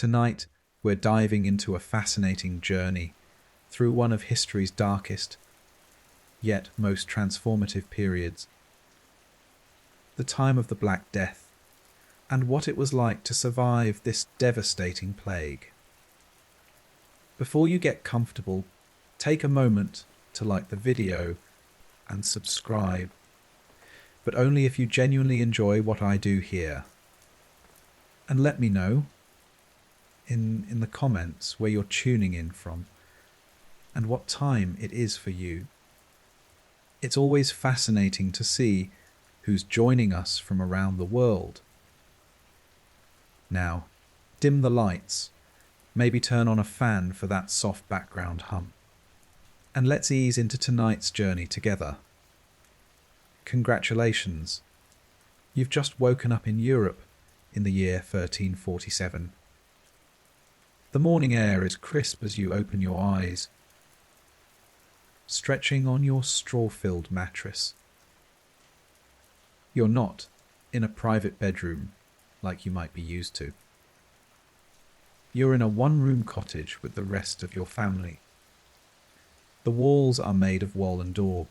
Tonight, we're diving into a fascinating journey through one of history's darkest, yet most transformative periods. The time of the Black Death, and what it was like to survive this devastating plague. Before you get comfortable, take a moment to like the video and subscribe, but only if you genuinely enjoy what I do here. And let me know in the comments where you're tuning in from and what time it is for you. It's always fascinating to see who's joining us from around the world. Now, dim the lights, maybe turn on a fan for that soft background hum, and let's ease into tonight's journey together. Congratulations, you've just woken up in Europe in the year 1347. The morning air is crisp as you open your eyes, stretching on your straw-filled mattress. You're not in a private bedroom like you might be used to. You're in a one-room cottage with the rest of your family. The walls are made of wall and daub.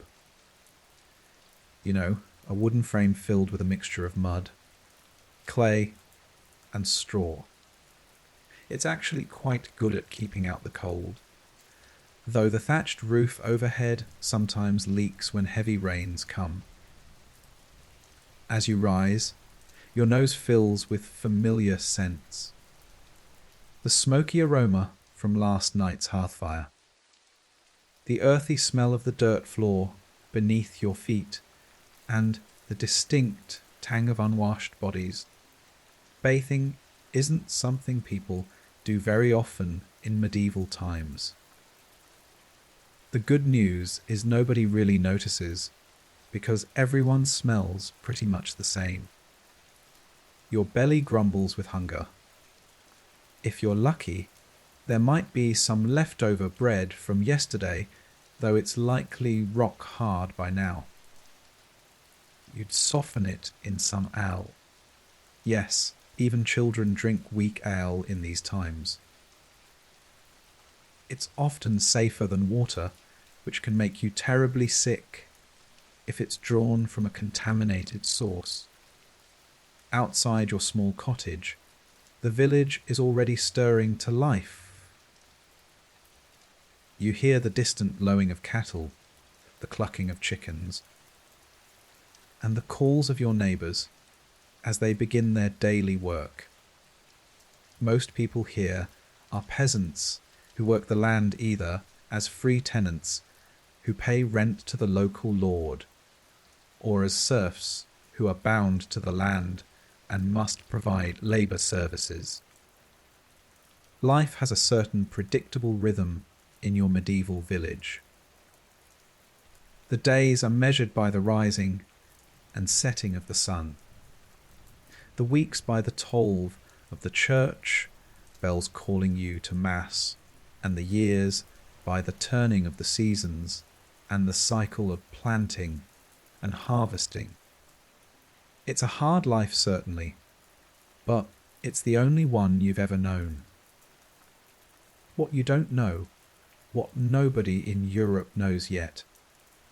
You know, a wooden frame filled with a mixture of mud, clay, and straw. It's actually quite good at keeping out the cold, though the thatched roof overhead sometimes leaks when heavy rains come. As you rise, your nose fills with familiar scents. The smoky aroma from last night's hearth fire. The earthy smell of the dirt floor beneath your feet, and the distinct tang of unwashed bodies. Bathing isn't something people do very often in medieval times. The good news is nobody really notices, because everyone smells pretty much the same. Your belly grumbles with hunger. If you're lucky, there might be some leftover bread from yesterday, though it's likely rock hard by now. You'd soften it in some ale. Yes, even children drink weak ale in these times. It's often safer than water, which can make you terribly sick if it's drawn from a contaminated source. Outside your small cottage, the village is already stirring to life. You hear the distant lowing of cattle, the clucking of chickens, and the calls of your neighbours as they begin their daily work. Most people here are peasants who work the land either as free tenants who pay rent to the local lord, or as serfs who are bound to the land and must provide labour services. Life has a certain predictable rhythm in your medieval village. The days are measured by the rising and setting of the sun. The weeks by the toll of the church bells calling you to mass, and the years by the turning of the seasons and the cycle of planting and harvesting. It's a hard life, certainly, but it's the only one you've ever known. What you don't know, what nobody in Europe knows yet,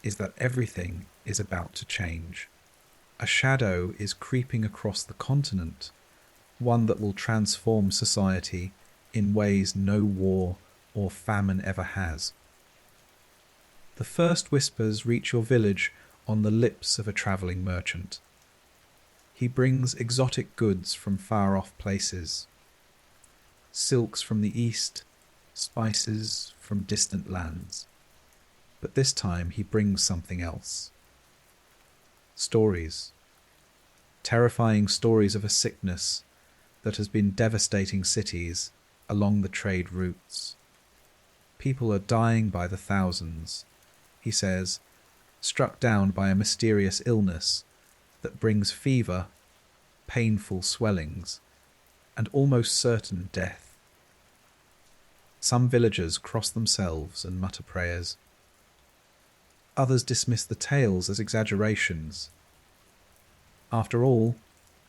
is that everything is about to change. A shadow is creeping across the continent, one that will transform society in ways no war or famine ever has. The first whispers reach your village on the lips of a travelling merchant. He brings exotic goods from far-off places, silks from the east, spices from distant lands. But this time he brings something else. Stories. Terrifying stories of a sickness that has been devastating cities along the trade routes. People are dying by the thousands, he says, struck down by a mysterious illness that brings fever, painful swellings, and almost certain death. Some villagers cross themselves and mutter prayers. Others dismiss the tales as exaggerations. After all,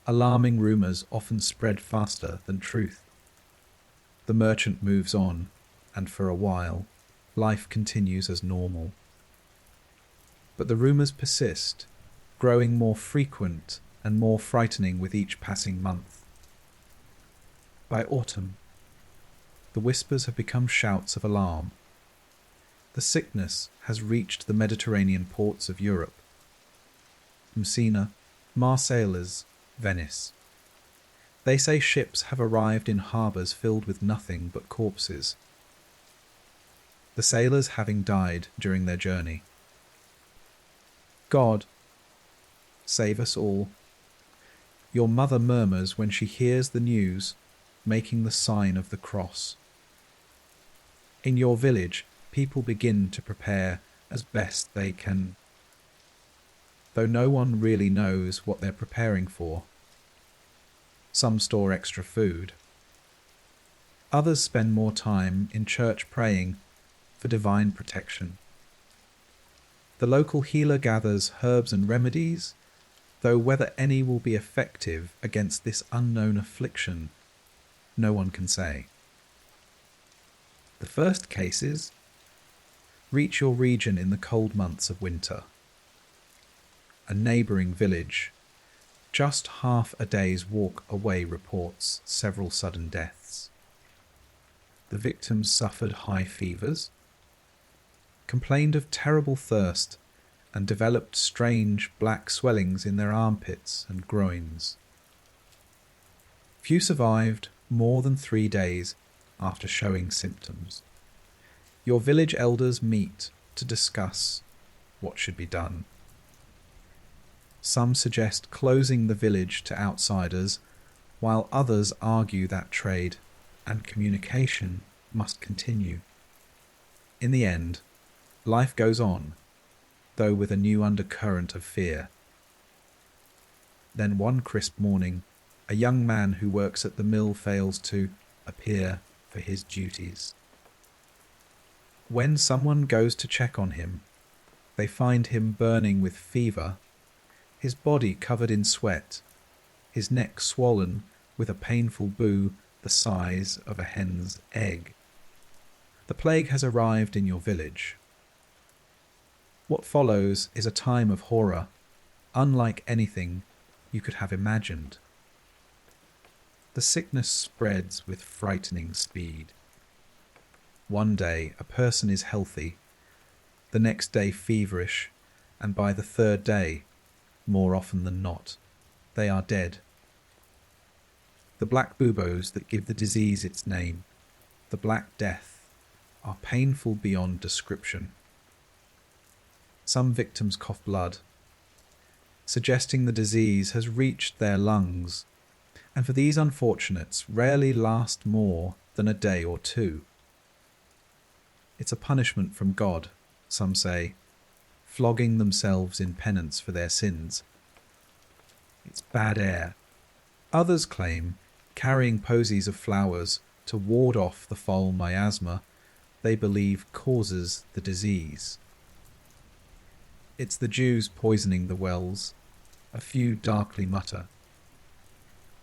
alarming rumours often spread faster than truth. The merchant moves on, and for a while, life continues as normal. But the rumours persist, growing more frequent and more frightening with each passing month. By autumn, the whispers have become shouts of alarm. The sickness has reached the Mediterranean ports of Europe. Messina, Marseilles, Venice. They say ships have arrived in harbours filled with nothing but corpses, the sailors having died during their journey. God, save us all. Your mother murmurs when she hears the news, making the sign of the cross. In your village, people begin to prepare as best they can, though no one really knows what they're preparing for. Some store extra food. Others spend more time in church praying for divine protection. The local healer gathers herbs and remedies, though whether any will be effective against this unknown affliction, no one can say. The first cases reach your region in the cold months of winter. A neighbouring village, just half a day's walk away, reports several sudden deaths. The victims suffered high fevers, complained of terrible thirst, and developed strange black swellings in their armpits and groins. Few survived more than 3 days after showing symptoms. Your village elders meet to discuss what should be done. Some suggest closing the village to outsiders, while others argue that trade and communication must continue. In the end, life goes on, though with a new undercurrent of fear. Then one crisp morning, a young man who works at the mill fails to appear for his duties. When someone goes to check on him, they find him burning with fever, his body covered in sweat, his neck swollen with a painful boo the size of a hen's egg. The plague has arrived in your village. What follows is a time of horror, unlike anything you could have imagined. The sickness spreads with frightening speed. One day a person is healthy, the next day feverish, and by the third day, more often than not, they are dead. The black buboes that give the disease its name, the Black Death, are painful beyond description. Some victims cough blood, suggesting the disease has reached their lungs, and for these unfortunates rarely last more than a day or two. It's a punishment from God, some say, flogging themselves in penance for their sins. It's bad air. Others claim, carrying posies of flowers to ward off the foul miasma they believe causes the disease. It's the Jews poisoning the wells, a few darkly mutter.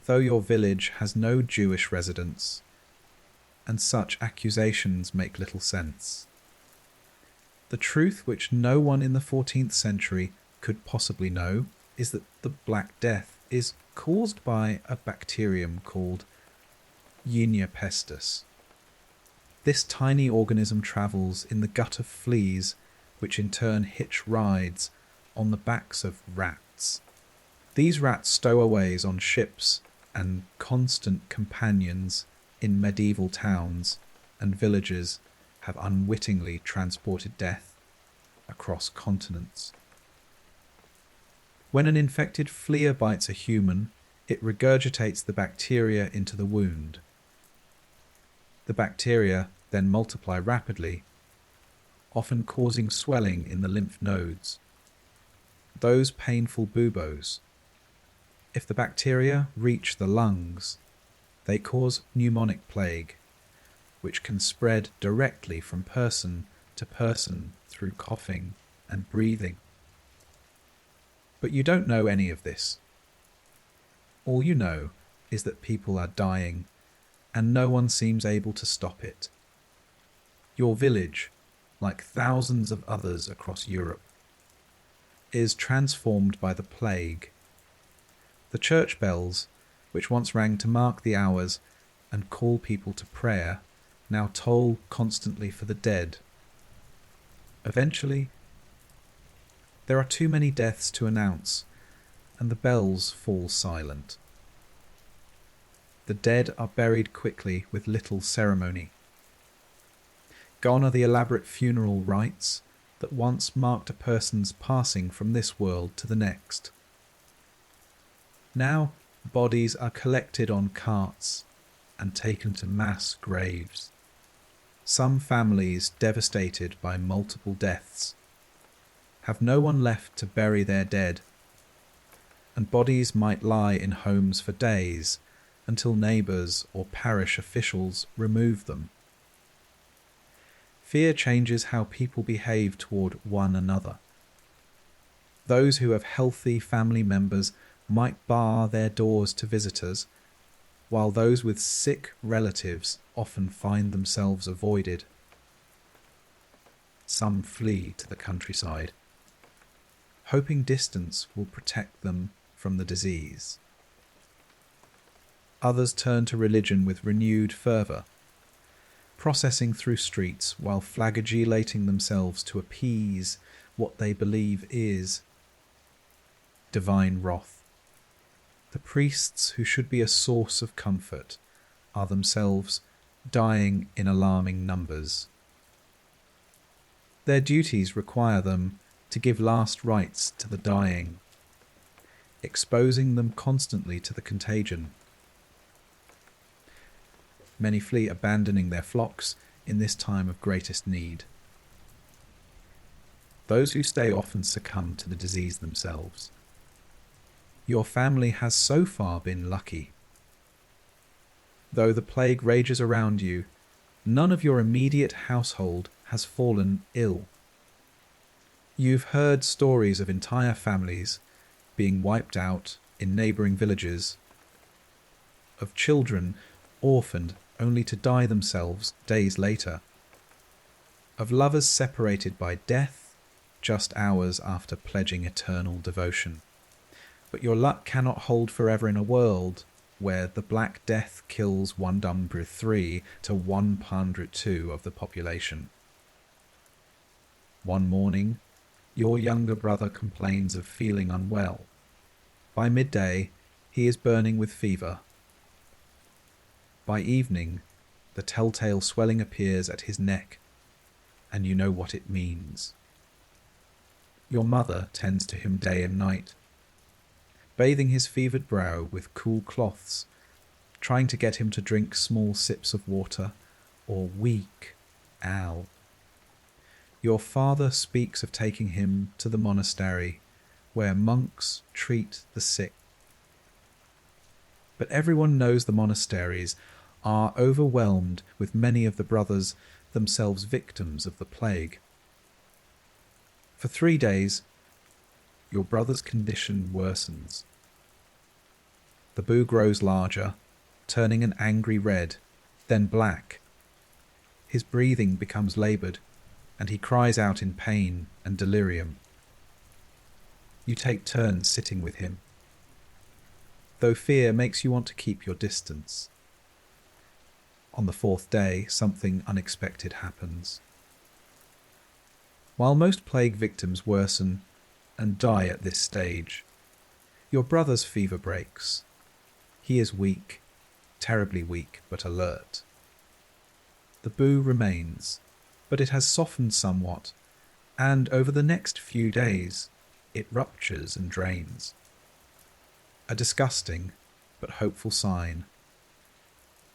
Though your village has no Jewish residents, and such accusations make little sense. The truth which no one in the 14th century could possibly know is that the Black Death is caused by a bacterium called Yersinia pestis. This tiny organism travels in the gut of fleas, which in turn hitch rides on the backs of rats. These rats stowaways on ships and constant companions in medieval towns and villages have unwittingly transported death across continents. When an infected flea bites a human, it regurgitates the bacteria into the wound. The bacteria then multiply rapidly, often causing swelling in the lymph nodes. Those painful buboes, if the bacteria reach the lungs, they cause pneumonic plague, which can spread directly from person to person through coughing and breathing. But you don't know any of this. All you know is that people are dying and no one seems able to stop it. Your village, like thousands of others across Europe, is transformed by the plague. The church bells, which once rang to mark the hours and call people to prayer, now toll constantly for the dead. Eventually, there are too many deaths to announce, and the bells fall silent. The dead are buried quickly with little ceremony. Gone are the elaborate funeral rites that once marked a person's passing from this world to the next. Now, bodies are collected on carts and taken to mass graves. Some families, devastated by multiple deaths, have no one left to bury their dead, and bodies might lie in homes for days until neighbours or parish officials remove them. Fear changes how people behave toward one another. Those who have healthy family members might bar their doors to visitors, while those with sick relatives often find themselves avoided. Some flee to the countryside, hoping distance will protect them from the disease. Others turn to religion with renewed fervour, processing through streets while flagellating themselves to appease what they believe is divine wrath. The priests who should be a source of comfort are themselves dying in alarming numbers. Their duties require them to give last rites to the dying, exposing them constantly to the contagion. Many flee, abandoning their flocks in this time of greatest need. Those who stay often succumb to the disease themselves. Your family has so far been lucky. Though the plague rages around you, none of your immediate household has fallen ill. You've heard stories of entire families being wiped out in neighbouring villages, of children orphaned only to die themselves days later, of lovers separated by death just hours after pledging eternal devotion. But your luck cannot hold forever in a world where the Black Death kills 1/3 to 1/2 of the population. One morning, your younger brother complains of feeling unwell. By midday, he is burning with fever. By evening, the telltale swelling appears at his neck, and you know what it means. Your mother tends to him day and night, bathing his fevered brow with cool cloths, trying to get him to drink small sips of water or weak ale. Your father speaks of taking him to the monastery, where monks treat the sick. But everyone knows the monasteries are overwhelmed with many of the brothers themselves victims of the plague. For 3 days, your brother's condition worsens. The boo grows larger, turning an angry red, then black. His breathing becomes laboured, and he cries out in pain and delirium. You take turns sitting with him, though fear makes you want to keep your distance. On the 4th day, something unexpected happens. While most plague victims worsen and die at this stage, your brother's fever breaks. He is weak, terribly weak, but alert. The boo remains, but it has softened somewhat, and over the next few days, it ruptures and drains. A disgusting but hopeful sign.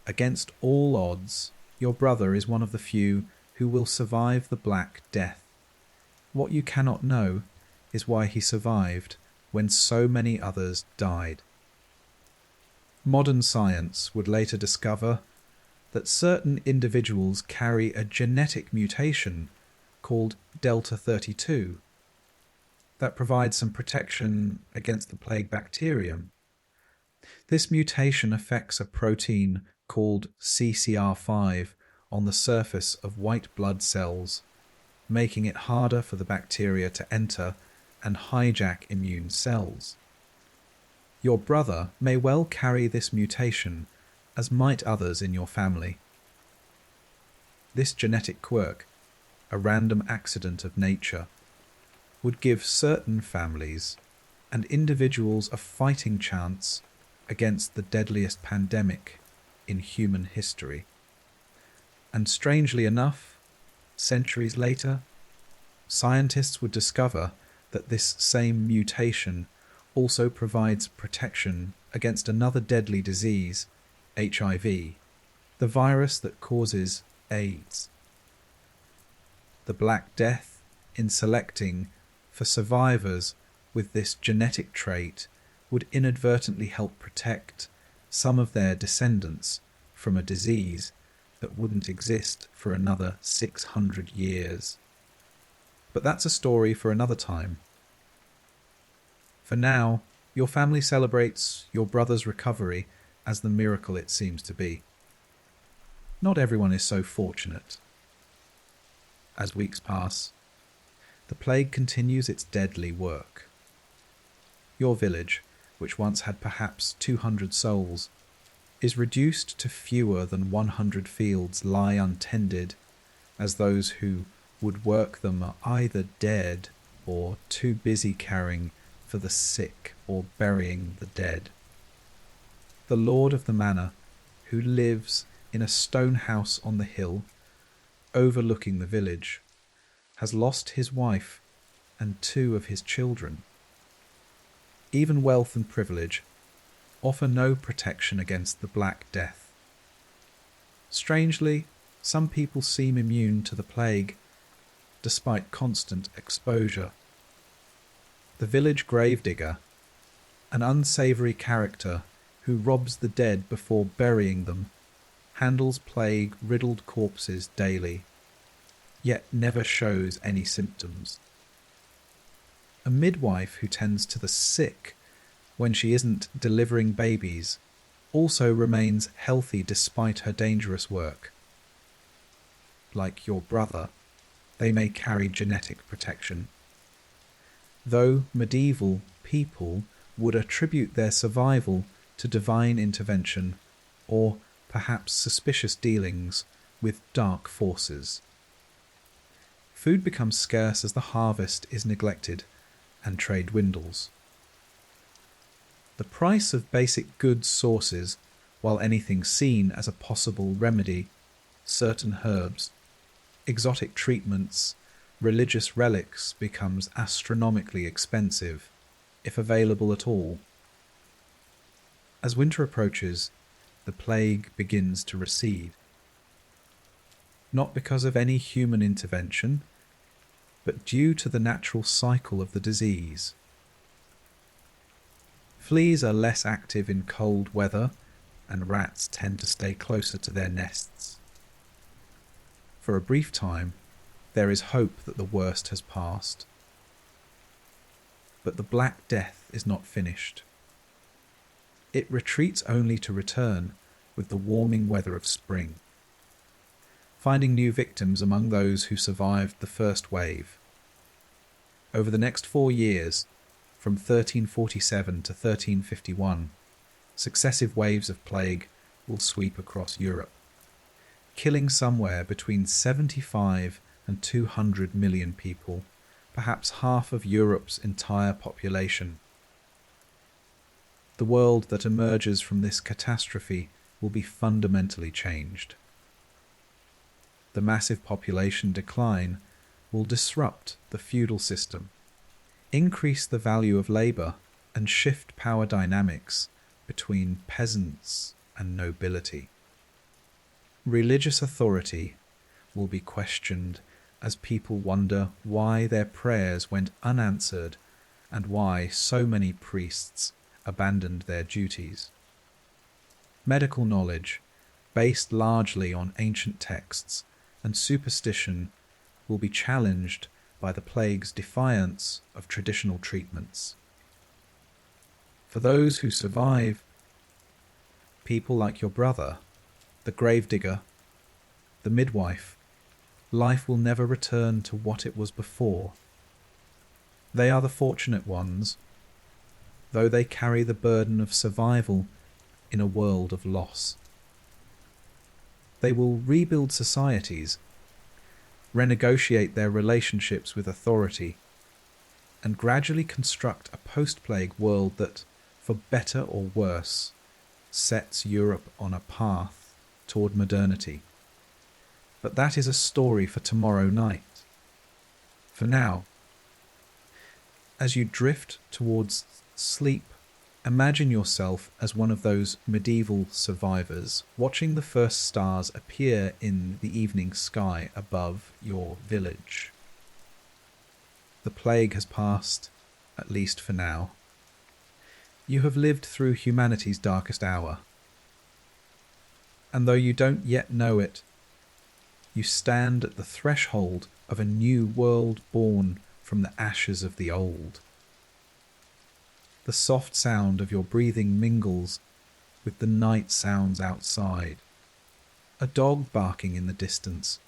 Against all odds, your brother is one of the few who will survive the Black Death. What you cannot know is why he survived when so many others died. Modern science would later discover that certain individuals carry a genetic mutation called Delta 32 that provides some protection against the plague bacterium. This mutation affects a protein called CCR5 on the surface of white blood cells, making it harder for the bacteria to enter and hijack immune cells. Your brother may well carry this mutation, as might others in your family. This genetic quirk, a random accident of nature, would give certain families and individuals a fighting chance against the deadliest pandemic in human history. And strangely enough, centuries later, scientists would discover that this same mutation also provides protection against another deadly disease, HIV, the virus that causes AIDS. The Black Death, in selecting for survivors with this genetic trait, would inadvertently help protect some of their descendants from a disease that wouldn't exist for another 600 years. But that's a story for another time. For now, your family celebrates your brother's recovery as the miracle it seems to be. Not everyone is so fortunate. As weeks pass, the plague continues its deadly work. Your village, which once had perhaps 200 souls, is reduced to fewer than 100 fields lie untended, as those who would work them are either dead or too busy caring for the sick or burying the dead. The lord of the manor, who lives in a stone house on the hill, overlooking the village, has lost his wife and 2 of his children. Even wealth and privilege offer no protection against the Black Death. Strangely, some people seem immune to the plague, despite constant exposure. The village gravedigger, an unsavoury character who robs the dead before burying them, handles plague-riddled corpses daily, yet never shows any symptoms. A midwife who tends to the sick when she isn't delivering babies also remains healthy despite her dangerous work. Like your brother, they may carry genetic protection. Though medieval people would attribute their survival to divine intervention or perhaps suspicious dealings with dark forces. Food becomes scarce as the harvest is neglected and trade dwindles. The price of basic goods sources, while anything seen as a possible remedy, certain herbs, exotic treatments, religious relics, becomes astronomically expensive, if available at all. As winter approaches, the plague begins to recede. Not because of any human intervention, but due to the natural cycle of the disease. Fleas are less active in cold weather, and rats tend to stay closer to their nests. For a brief time, there is hope that the worst has passed. But the Black Death is not finished. It retreats only to return with the warming weather of spring, finding new victims among those who survived the first wave. Over the next 4 years, from 1347 to 1351, successive waves of plague will sweep across Europe, killing somewhere between 75 and 200 million people, perhaps half of Europe's entire population. The world that emerges from this catastrophe will be fundamentally changed. The massive population decline will disrupt the feudal system, increase the value of labour, and shift power dynamics between peasants and nobility. Religious authority will be questioned as people wonder why their prayers went unanswered and why so many priests abandoned their duties. Medical knowledge, based largely on ancient texts and superstition, will be challenged by the plague's defiance of traditional treatments. For those who survive, people like your brother the gravedigger, the midwife, life will never return to what it was before. They are the fortunate ones, though they carry the burden of survival in a world of loss. They will rebuild societies, renegotiate their relationships with authority, and gradually construct a post-plague world that, for better or worse, sets Europe on a path toward modernity. But that is a story for tomorrow night. For now, as you drift towards sleep, imagine yourself as one of those medieval survivors watching the first stars appear in the evening sky above your village. The plague has passed, at least for now. You have lived through humanity's darkest hour. And though you don't yet know it, you stand at the threshold of a new world born from the ashes of the old. The soft sound of your breathing mingles with the night sounds outside. A dog barking in the distance,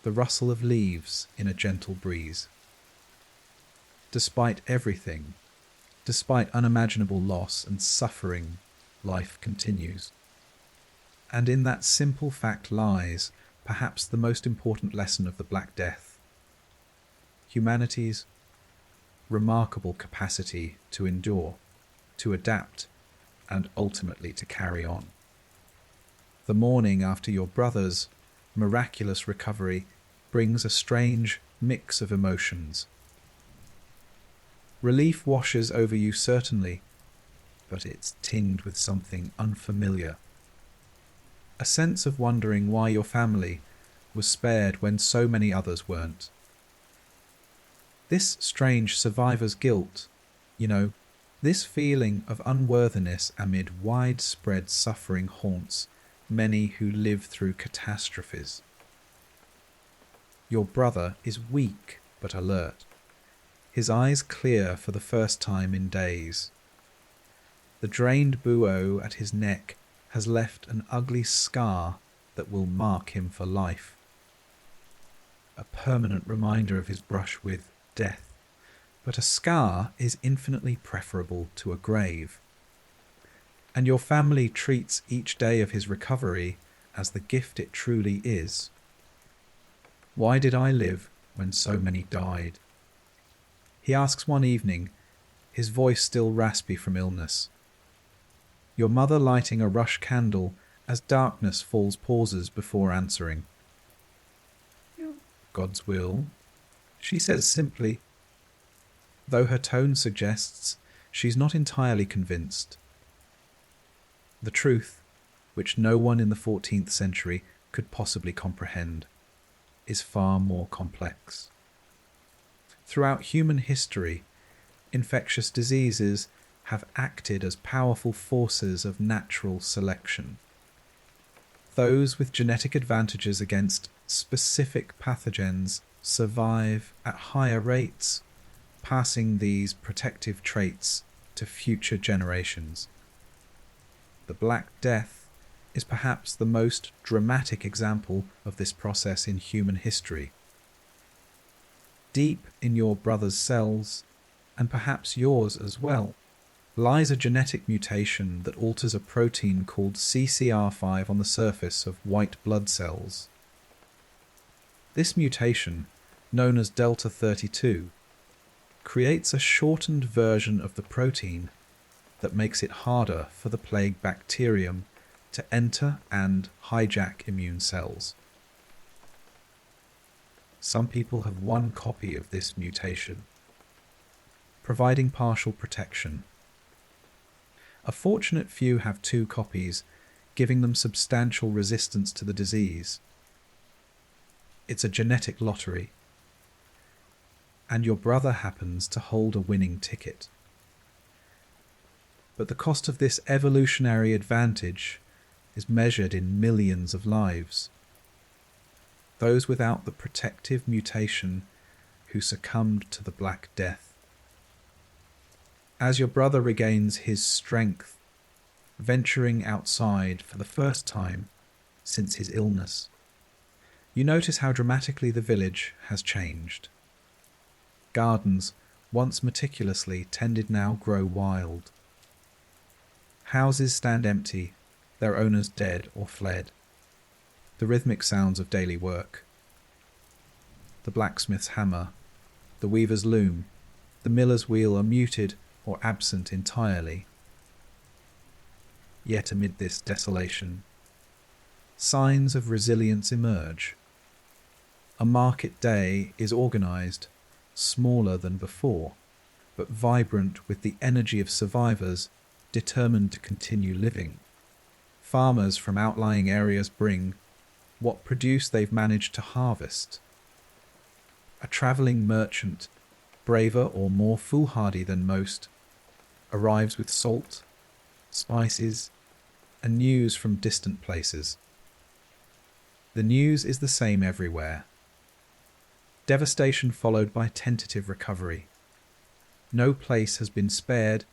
the rustle of leaves in a gentle breeze. Despite everything, despite unimaginable loss and suffering, life continues. And in that simple fact lies perhaps the most important lesson of the Black Death: humanity's remarkable capacity to endure, to adapt, and ultimately to carry on. The morning after your brother's miraculous recovery brings a strange mix of emotions. Relief washes over you certainly, but it's tinged with something unfamiliar. A sense of wondering why your family was spared when so many others weren't. This strange survivor's guilt, this feeling of unworthiness amid widespread suffering haunts many who live through catastrophes. Your brother is weak but alert, his eyes clear for the first time in days. The drained buoy at his neck has left an ugly scar that will mark him for life. A permanent reminder of his brush with death. But a scar is infinitely preferable to a grave. And your family treats each day of his recovery as the gift it truly is. Why did I live when so many died? He asks one evening, his voice still raspy from illness. Your mother lighting a rush candle as darkness falls pauses before answering. God's will, she says simply, though her tone suggests she's not entirely convinced. The truth, which no one in the 14th century could possibly comprehend, is far more complex. Throughout human history, infectious diseases have acted as powerful forces of natural selection. Those with genetic advantages against specific pathogens survive at higher rates, passing these protective traits to future generations. The Black Death is perhaps the most dramatic example of this process in human history. Deep in your brother's cells, and perhaps yours as well, lies a genetic mutation that alters a protein called CCR5 on the surface of white blood cells. This mutation, known as Delta 32, creates a shortened version of the protein that makes it harder for the plague bacterium to enter and hijack immune cells. Some people have one copy of this mutation, providing partial protection. A fortunate few have two copies, giving them substantial resistance to the disease. It's a genetic lottery, and your brother happens to hold a winning ticket. But the cost of this evolutionary advantage is measured in millions of lives. Those without the protective mutation who succumbed to the Black Death. As your brother regains his strength, venturing outside for the first time, since his illness. You notice how dramatically the village has changed. Gardens, once meticulously tended, now grow wild. Houses stand empty, their owners dead or fled. The rhythmic sounds of daily work. The blacksmith's hammer, the weaver's loom, the miller's wheel are muted or absent entirely. Yet amid this desolation, signs of resilience emerge. A market day is organised, smaller than before, but vibrant with the energy of survivors determined to continue living. Farmers from outlying areas bring what produce they've managed to harvest. A travelling merchant, braver or more foolhardy than most, arrives with salt, spices, and news from distant places. The news is the same everywhere. Devastation followed by tentative recovery. No place has been spared,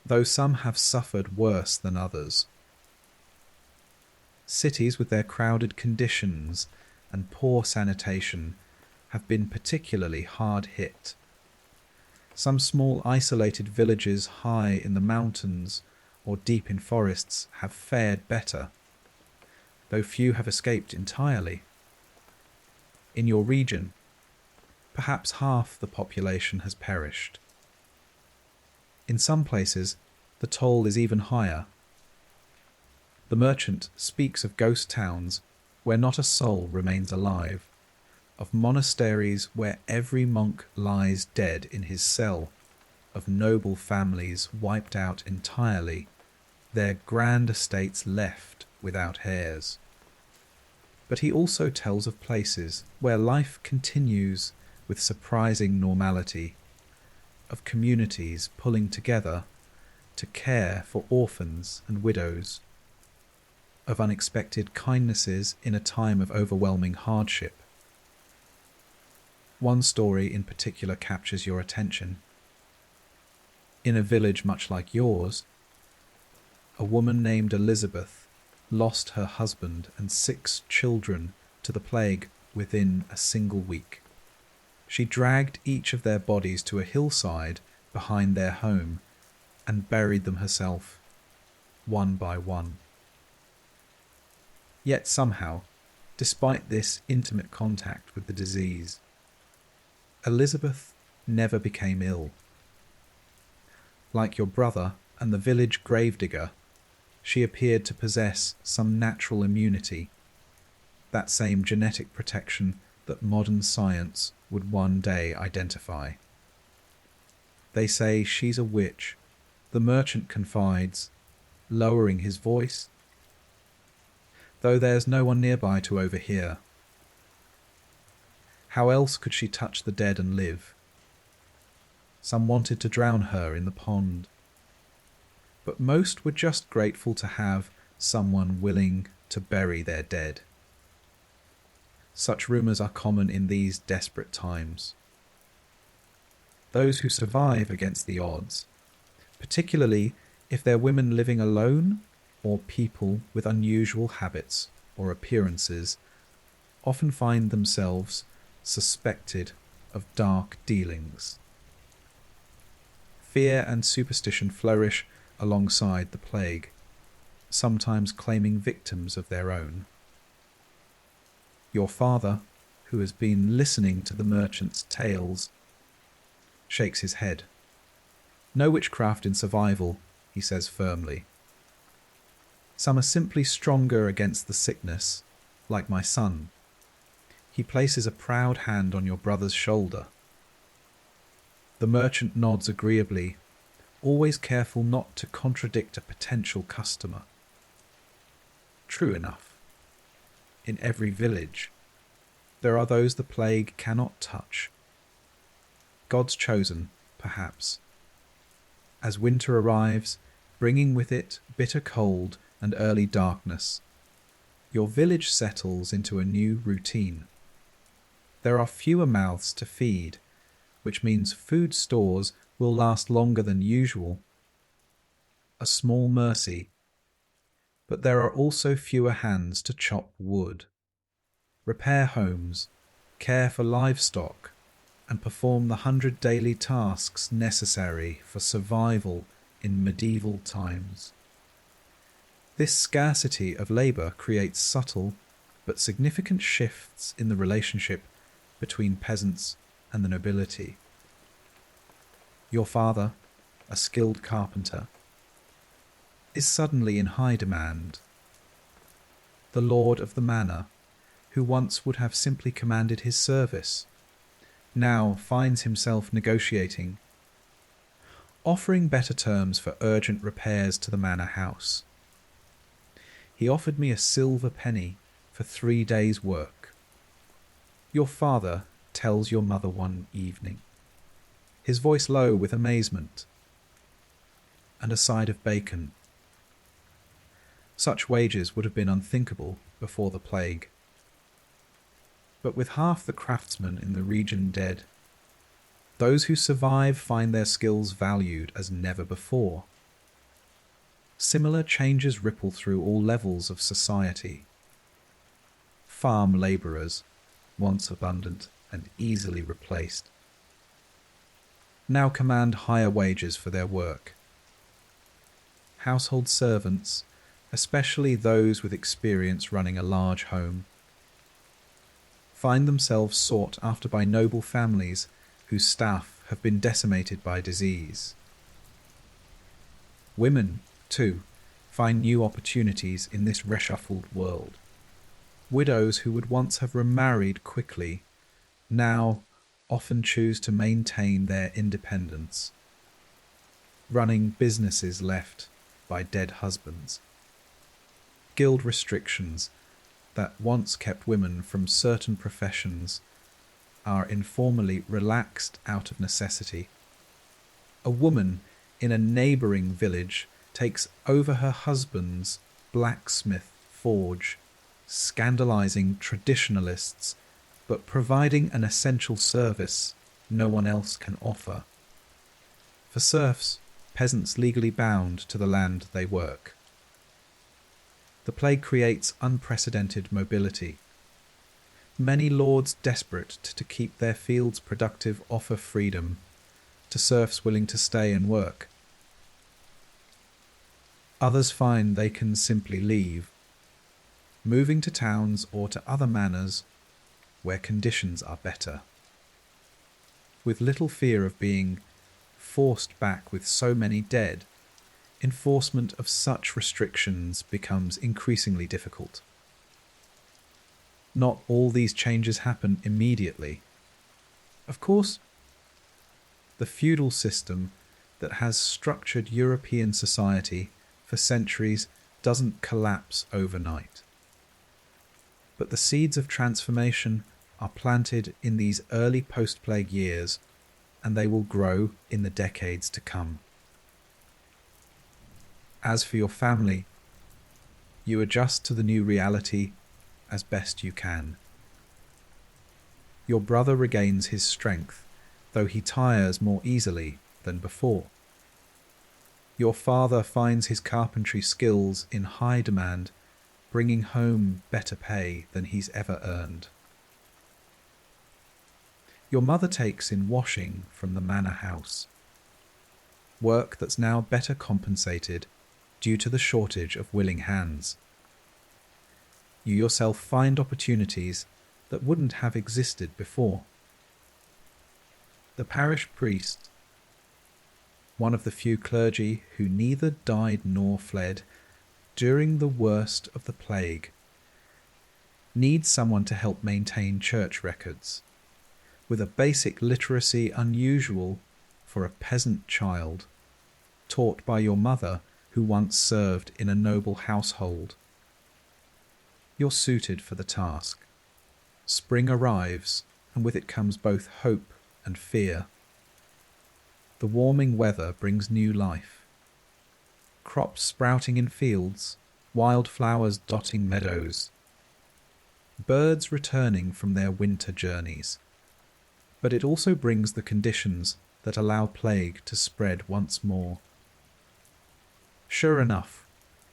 though some have suffered worse than others. Cities with their crowded conditions and poor sanitation have been particularly hard hit. Some small isolated villages high in the mountains or deep in forests have fared better, though few have escaped entirely. In your region, perhaps half the population has perished. In some places, the toll is even higher. The merchant speaks of ghost towns where not a soul remains alive, of monasteries where every monk lies dead in his cell, of noble families wiped out entirely, their grand estates left without heirs. But he also tells of places where life continues with surprising normality, of communities pulling together to care for orphans and widows, of unexpected kindnesses in a time of overwhelming hardship. One story in particular captures your attention. In a village much like yours, a woman named Elizabeth lost her husband and 6 children to the plague within a single week. She dragged each of their bodies to a hillside behind their home and buried them herself, one by one. Yet somehow, despite this intimate contact with the disease, Elizabeth never became ill. Like your brother and the village gravedigger, she appeared to possess some natural immunity, that same genetic protection that modern science would one day identify. They say she's a witch, the merchant confides, lowering his voice, though there's no one nearby to overhear. How else could she touch the dead and live? Some wanted to drown her in the pond, but most were just grateful to have someone willing to bury their dead. Such rumours are common in these desperate times. Those who survive against the odds, particularly if they're women living alone or people with unusual habits or appearances, often find themselves suspected of dark dealings. Fear and superstition flourish alongside the plague, sometimes claiming victims of their own. Your father, who has been listening to the merchant's tales, shakes his head. No witchcraft in survival, he says firmly. Some are simply stronger against the sickness, like my son. He places a proud hand on your brother's shoulder. The merchant nods agreeably, always careful not to contradict a potential customer. True enough. In every village, there are those the plague cannot touch. God's chosen, perhaps. As winter arrives, bringing with it bitter cold and early darkness, your village settles into a new routine. There are fewer mouths to feed, which means food stores will last longer than usual. A small mercy, But there are also fewer hands to chop wood, repair homes, care for livestock, and perform the 100 daily tasks necessary for survival in medieval times. This scarcity of labour creates subtle but significant shifts in the relationship between peasants and the nobility. Your father, a skilled carpenter, is suddenly in high demand. The lord of the manor, who once would have simply commanded his service, now finds himself negotiating, offering better terms for urgent repairs to the manor house. He offered me a silver penny for 3 days' work. Your father tells your mother one evening, his voice low with amazement, and a side of bacon. Such wages would have been unthinkable before the plague. But with half the craftsmen in the region dead, those who survive find their skills valued as never before. Similar changes ripple through all levels of society. Farm labourers, once abundant and easily replaced, now command higher wages for their work. Household servants, especially those with experience running a large home, find themselves sought after by noble families whose staff have been decimated by disease. Women, too, find new opportunities in this reshuffled world. Widows who would once have remarried quickly now often choose to maintain their independence, running businesses left by dead husbands. Guild restrictions that once kept women from certain professions are informally relaxed out of necessity. A woman in a neighbouring village takes over her husband's blacksmith forge, scandalising traditionalists but providing an essential service no one else can offer. For serfs, peasants legally bound to the land they work. The plague creates unprecedented mobility. Many lords desperate to keep their fields productive offer freedom to serfs willing to stay and work. Others find they can simply leave, moving to towns or to other manors where conditions are better. With little fear of being forced back with so many dead, enforcement of such restrictions becomes increasingly difficult. Not all these changes happen immediately. Of course, the feudal system that has structured European society for centuries doesn't collapse overnight. But the seeds of transformation are planted in these early post-plague years, and they will grow in the decades to come. As for your family, you adjust to the new reality as best you can. Your brother regains his strength, though he tires more easily than before. Your father finds his carpentry skills in high demand, bringing home better pay than he's ever earned. Your mother takes in washing from the manor house, work that's now better compensated due to the shortage of willing hands. You yourself find opportunities that wouldn't have existed before. The parish priest, one of the few clergy who neither died nor fled during the worst of the plague, needs someone to help maintain church records, with a basic literacy unusual for a peasant child, taught by your mother who once served in a noble household. You're suited for the task. Spring arrives, and with it comes both hope and fear. The warming weather brings new life. Crops sprouting in fields, wildflowers dotting meadows, birds returning from their winter journeys. But it also brings the conditions that allow plague to spread once more. Sure enough,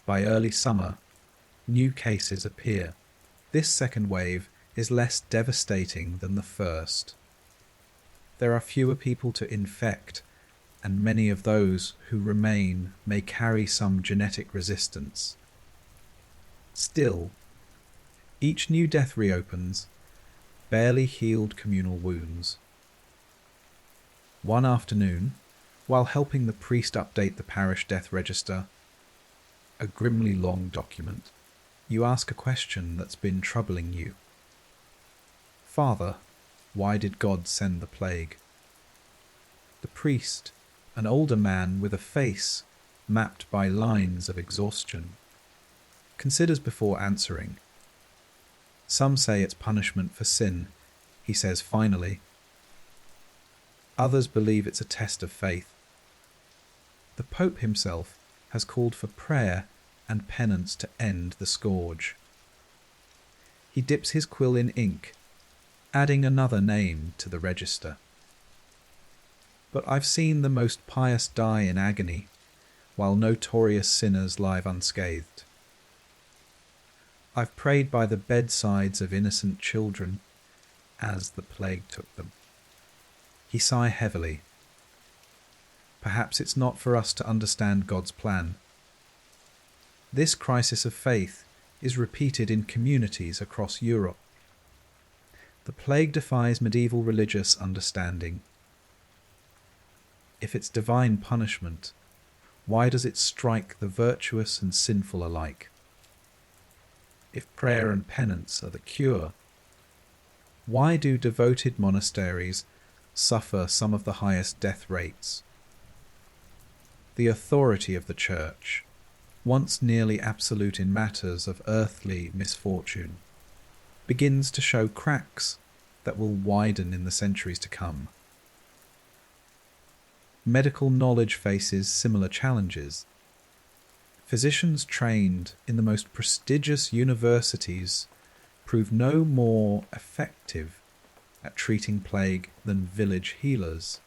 By early summer, new cases appear. This second wave is less devastating than the first. There are fewer people to infect, and many of those who remain may carry some genetic resistance. Still, each new death reopens barely healed communal wounds. One afternoon, while helping the priest update the parish death register, a grimly long document, you ask a question that's been troubling you. Father, why did God send the plague? The priest, an older man with a face mapped by lines of exhaustion, considers before answering. Some say it's punishment for sin, he says finally. Others believe it's a test of faith. The Pope himself has called for prayer and penance to end the scourge. He dips his quill in ink, adding another name to the register. But I've seen the most pious die in agony, while notorious sinners lie unscathed. I've prayed by the bedsides of innocent children as the plague took them. He sighed heavily. Perhaps it's not for us to understand God's plan. This crisis of faith is repeated in communities across Europe. The plague defies medieval religious understanding. If it's divine punishment, why does it strike the virtuous and sinful alike? If prayer and penance are the cure, why do devoted monasteries suffer some of the highest death rates? The authority of the Church, once nearly absolute in matters of earthly misfortune, begins to show cracks that will widen in the centuries to come. Medical knowledge faces similar challenges. Physicians trained in the most prestigious universities prove no more effective at treating plague than village healers.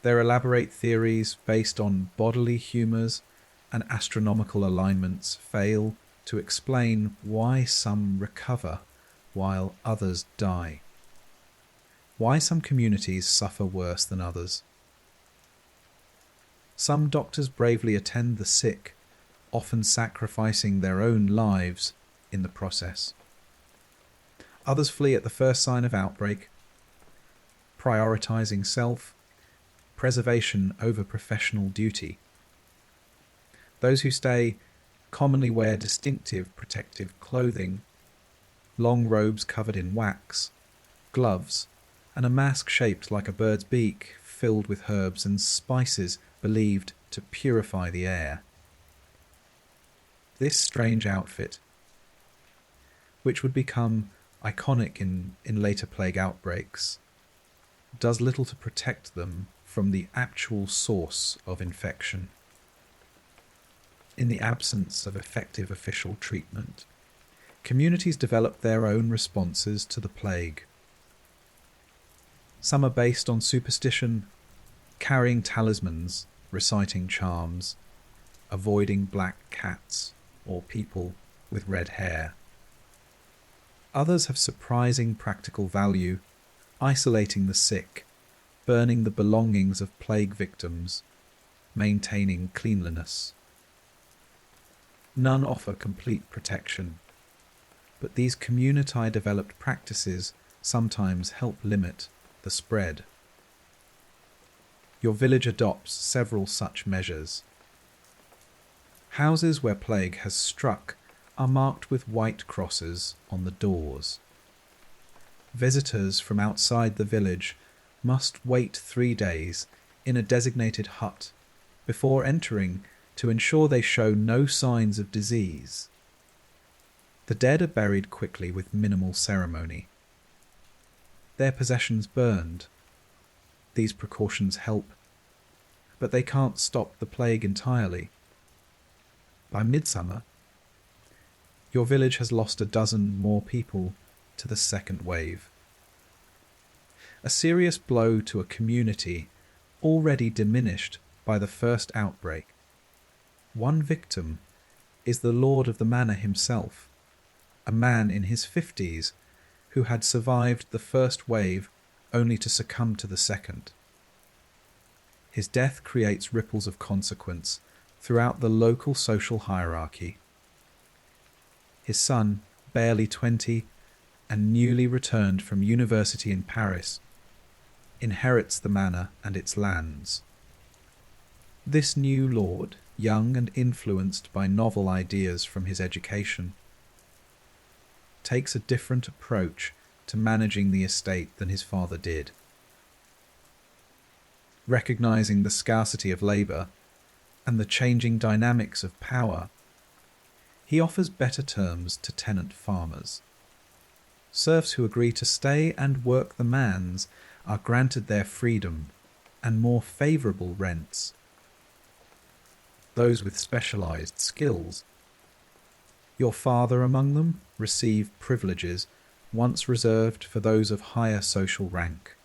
Their elaborate theories based on bodily humours and astronomical alignments fail to explain why some recover while others die. Why some communities suffer worse than others. Some doctors bravely attend the sick, often sacrificing their own lives in the process. Others flee at the first sign of outbreak, prioritizing self-preservation over professional duty. Those who stay commonly wear distinctive protective clothing, long robes covered in wax, gloves, and a mask shaped like a bird's beak filled with herbs and spices believed to purify the air. This strange outfit, which would become iconic in later plague outbreaks, does little to protect them from the actual source of infection. In the absence of effective official treatment, communities develop their own responses to the plague. Some are based on superstition, carrying talismans, reciting charms, avoiding black cats or people with red hair. Others have surprising practical value, isolating the sick, burning the belongings of plague victims, maintaining cleanliness. None offer complete protection, but these community-developed practices sometimes help limit the spread. Your village adopts several such measures. Houses where plague has struck are marked with white crosses on the doors. Visitors from outside the village must wait 3 days in a designated hut before entering to ensure they show no signs of disease. The dead are buried quickly with minimal ceremony. Their possessions burned. These precautions help, but they can't stop the plague entirely. By midsummer, your village has lost 12 more people to the second wave. A serious blow to a community already diminished by the first outbreak. One victim is the lord of the manor himself, a man in his 50s who had survived the first wave only to succumb to the second. His death creates ripples of consequence throughout the local social hierarchy. His son, barely 20 and newly returned from university in Paris, inherits the manor and its lands. This new lord, young and influenced by novel ideas from his education, takes a different approach to managing the estate than his father did. Recognizing the scarcity of labour and the changing dynamics of power, he offers better terms to tenant farmers. Serfs who agree to stay and work the manse are granted their freedom and more favourable rents. Those with specialised skills, your father among them, receive privileges once reserved for those of higher social rank.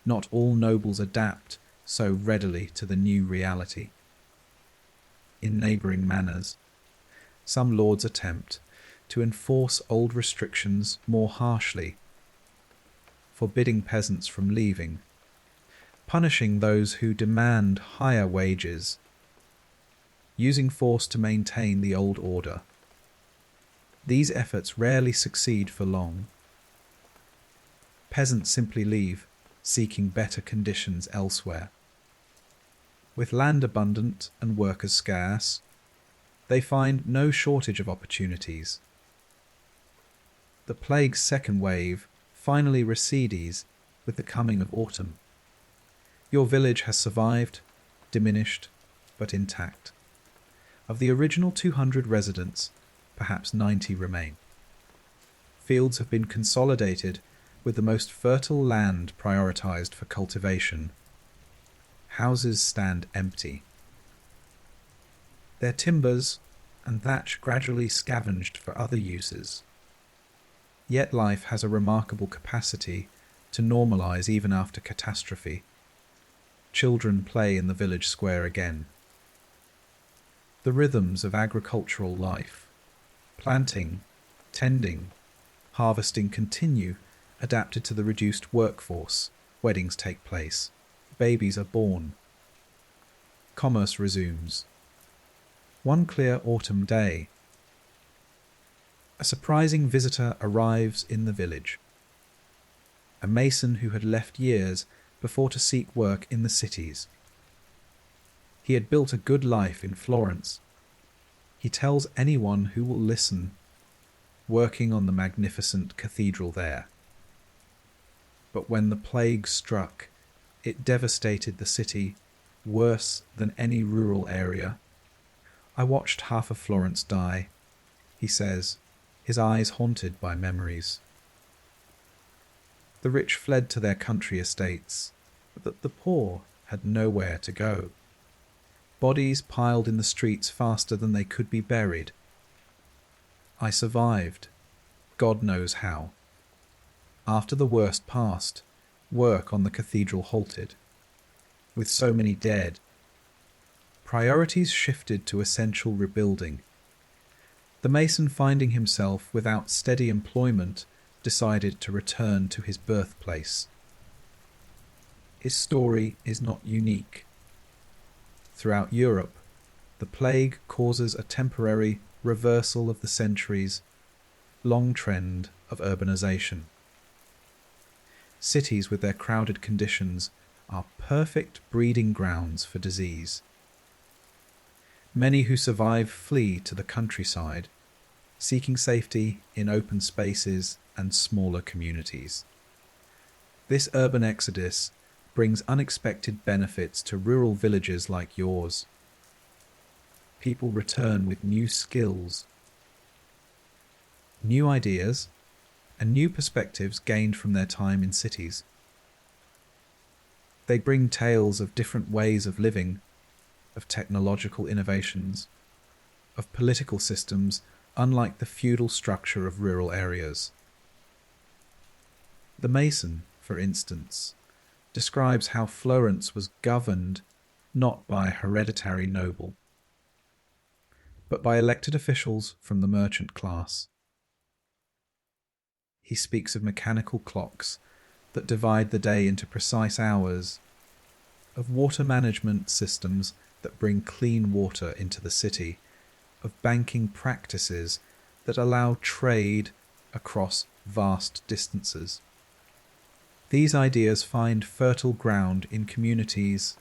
Not all nobles adapt so readily to the new reality. In neighbouring manors, some lords attempt to enforce old restrictions more harshly, forbidding peasants from leaving, punishing those who demand higher wages, using force to maintain the old order. These efforts rarely succeed for long. Peasants simply leave, seeking better conditions elsewhere. With land abundant and workers scarce, they find no shortage of opportunities. The plague's second wave finally recedes with the coming of autumn. Your village has survived, diminished, but intact. Of the original 200 residents, perhaps 90 remain. Fields have been consolidated with the most fertile land prioritized for cultivation. Houses stand empty. Their timbers and thatch gradually scavenged for other uses. Yet life has a remarkable capacity to normalize even after catastrophe. Children play in the village square again. The rhythms of agricultural life, planting, tending, harvesting continue, adapted to the reduced workforce. Weddings take place. Babies are born. Commerce resumes. One clear autumn day, a surprising visitor arrives in the village. A mason who had left years before to seek work in the cities. He had built a good life in Florence. He tells anyone who will listen, working on the magnificent cathedral there. But when the plague struck, it devastated the city worse than any rural area. I watched half of Florence die, he says, his eyes haunted by memories. The rich fled to their country estates, but the poor had nowhere to go. Bodies piled in the streets faster than they could be buried. I survived, God knows how. After the worst passed, work on the cathedral halted. With so many dead, priorities shifted to essential rebuilding. The mason, finding himself without steady employment, decided to return to his birthplace. His story is not unique. Throughout Europe, the plague causes a temporary reversal of the centuries long trend of urbanization. Cities with their crowded conditions are perfect breeding grounds for disease. Many who survive flee to the countryside, seeking safety in open spaces and smaller communities. This urban exodus brings unexpected benefits to rural villages like yours. People return with new skills, new ideas, and new perspectives gained from their time in cities. They bring tales of different ways of living, of technological innovations, of political systems unlike the feudal structure of rural areas. The mason, for instance, describes how Florence was governed not by a hereditary noble, but by elected officials from the merchant class. He speaks of mechanical clocks that divide the day into precise hours, of water management systems that bring clean water into the city, of banking practices that allow trade across vast distances. These ideas find fertile ground in communities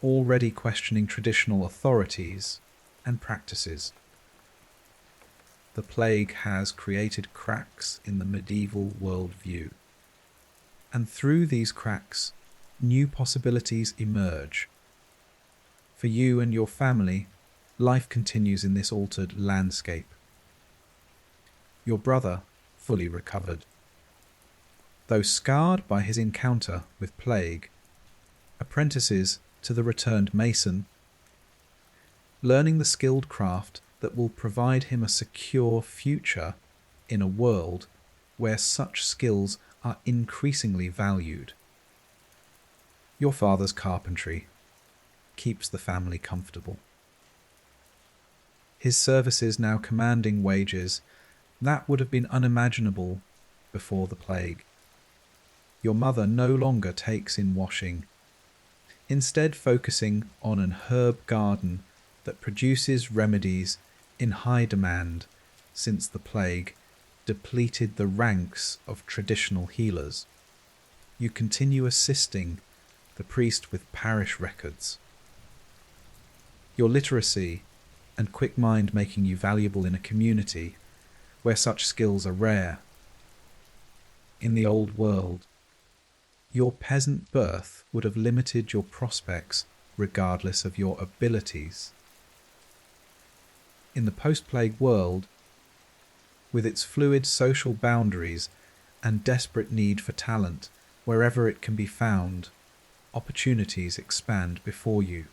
already questioning traditional authorities and practices. The plague has created cracks in the medieval worldview, and through these cracks, new possibilities emerge. For you and your family, life continues in this altered landscape. Your brother, fully recovered, though scarred by his encounter with plague, apprentices to the returned mason, learning the skilled craft that will provide him a secure future in a world where such skills are increasingly valued. Your father's carpentry keeps the family comfortable. His services now commanding wages that would have been unimaginable before the plague. Your mother no longer takes in washing, instead focusing on an herb garden that produces remedies in high demand since the plague depleted the ranks of traditional healers. You continue assisting the priest with parish records. Your literacy and quick mind making you valuable in a community where such skills are rare. In the old world, your peasant birth would have limited your prospects regardless of your abilities. In the post-plague world, with its fluid social boundaries and desperate need for talent wherever it can be found, opportunities expand before you.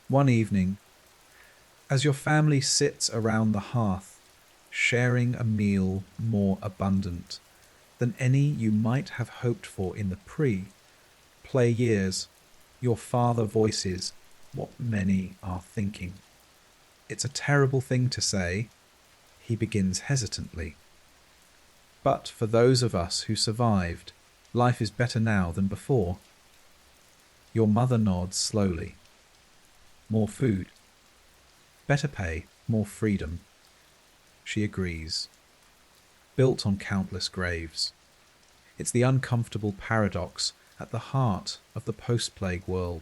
One evening, as your family sits around the hearth, sharing a meal more abundant than any you might have hoped for in the pre-play years, your father voices what many are thinking. It's a terrible thing to say, he begins hesitantly. But for those of us who survived, life is better now than before. Your mother nods slowly. More food, better pay, more freedom. She agrees. Built on countless graves. It's the uncomfortable paradox at the heart of the post-plague world.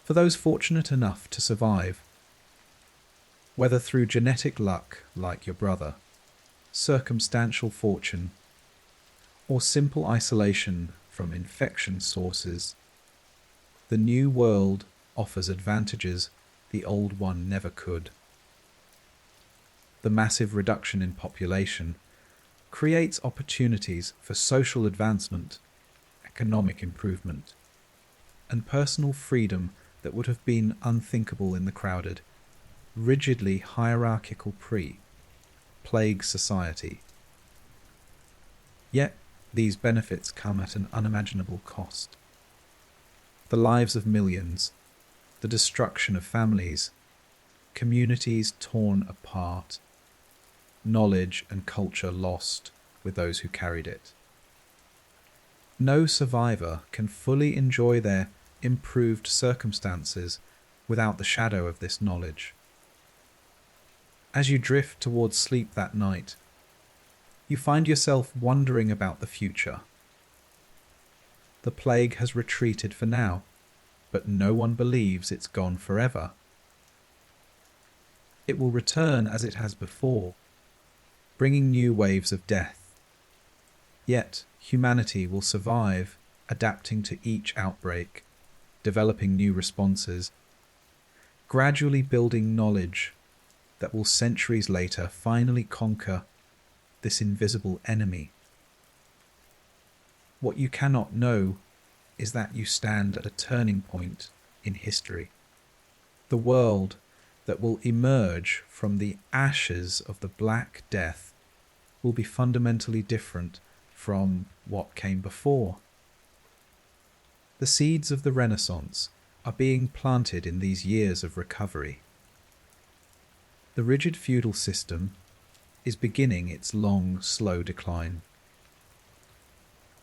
For those fortunate enough to survive, whether through genetic luck like your brother, circumstantial fortune, or simple isolation from infection sources, the new world offers advantages the old one never could. The massive reduction in population creates opportunities for social advancement, economic improvement, and personal freedom that would have been unthinkable in the crowded, rigidly hierarchical pre-plague society. Yet these benefits come at an unimaginable cost. The lives of millions, the destruction of families, communities torn apart, knowledge and culture lost with those who carried it. No survivor can fully enjoy their improved circumstances without the shadow of this knowledge. As you drift towards sleep that night, you find yourself wondering about the future. The plague has retreated for now, but no one believes it's gone forever. It will return as it has before, bringing new waves of death. Yet humanity will survive, adapting to each outbreak, developing new responses, gradually building knowledge that will centuries later finally conquer this invisible enemy. What you cannot know is that you stand at a turning point in history. The world that will emerge from the ashes of the Black Death will be fundamentally different from what came before. The seeds of the Renaissance are being planted in these years of recovery. The rigid feudal system is beginning its long, slow decline.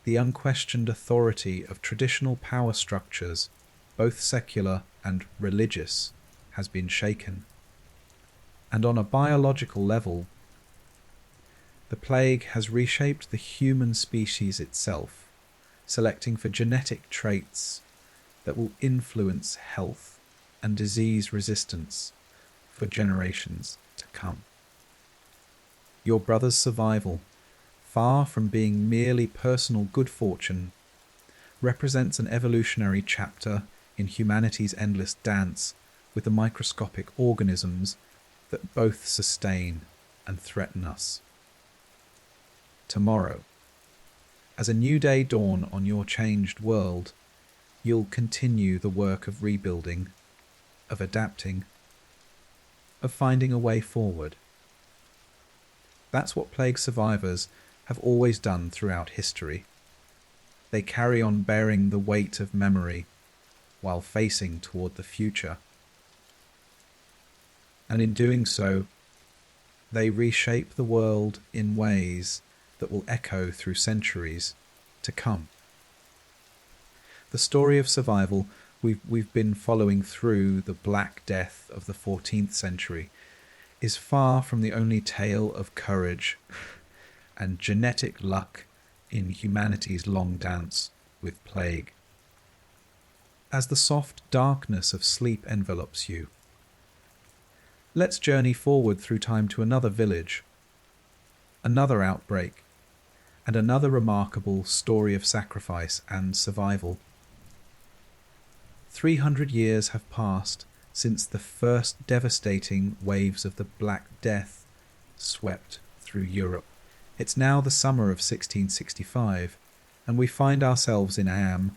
The unquestioned authority of traditional power structures, both secular and religious, has been shaken. And on a biological level, the plague has reshaped the human species itself, selecting for genetic traits that will influence health and disease resistance for generations to come. Your brother's survival, far from being merely personal good fortune, represents an evolutionary chapter in humanity's endless dance with the microscopic organisms that both sustain and threaten us. Tomorrow, as a new day dawn on your changed world, you'll continue the work of rebuilding, of adapting, of finding a way forward. That's what plague survivors have always done throughout history. They carry on bearing the weight of memory while facing toward the future. And in doing so, they reshape the world in ways that will echo through centuries to come. The story of survival we've been following through the Black Death of the 14th century is far from the only tale of courage and genetic luck in humanity's long dance with plague. As the soft darkness of sleep envelops you, let's journey forward through time to another village, another outbreak, and another remarkable story of sacrifice and survival. 300 years have passed since the first devastating waves of the Black Death swept through Europe. It's now the summer of 1665, and we find ourselves in Eyam,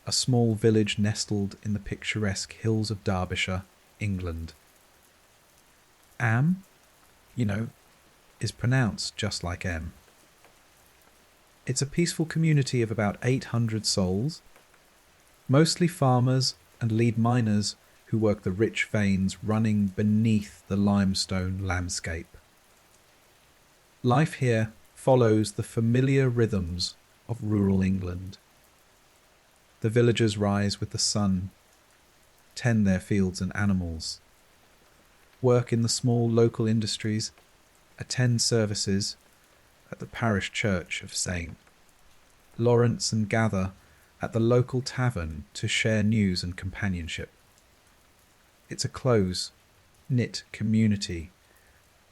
a small village nestled in the picturesque hills of Derbyshire, England. Am, is pronounced just like M. It's a peaceful community of about 800 souls, mostly farmers and lead miners who work the rich veins running beneath the limestone landscape. Life here follows the familiar rhythms of rural England. The villagers rise with the sun, tend their fields and animals, work in the small local industries, attend services at the parish church of St. Lawrence, and gather at the local tavern to share news and companionship. It's a close, knit community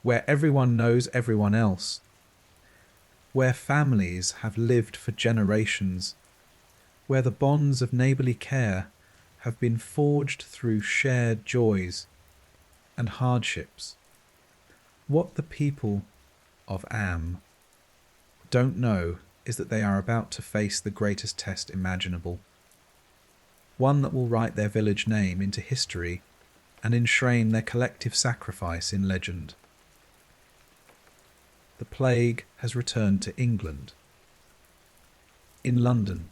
where everyone knows everyone else, where families have lived for generations, where the bonds of neighbourly care have been forged through shared joys and hardships. What the people of Am don't know is that they are about to face the greatest test imaginable, one that will write their village name into history and enshrine their collective sacrifice in legend. The plague has returned to England. In London,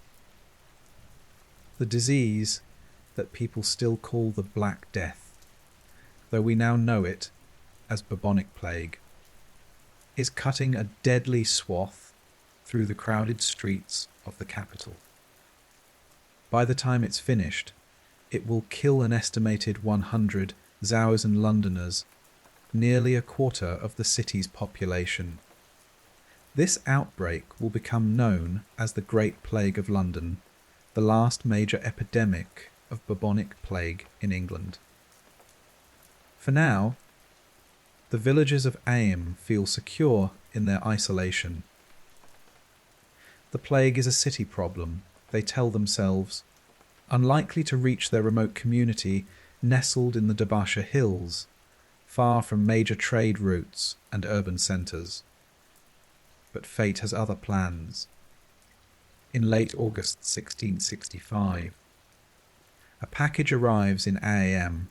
the disease that people still call the Black Death, though we now know it as bubonic plague, is cutting a deadly swath through the crowded streets of the capital. By the time it's finished, it will kill an estimated 100,000 Londoners, nearly a quarter of the city's population. This outbreak will become known as the Great Plague of London, the last major epidemic of bubonic plague in England. For now, the villagers of Eyam feel secure in their isolation. The plague is a city problem, they tell themselves, unlikely to reach their remote community nestled in the Derbyshire Hills, far from major trade routes and urban centres. But fate has other plans. In late August 1665, a package arrives in Eyam,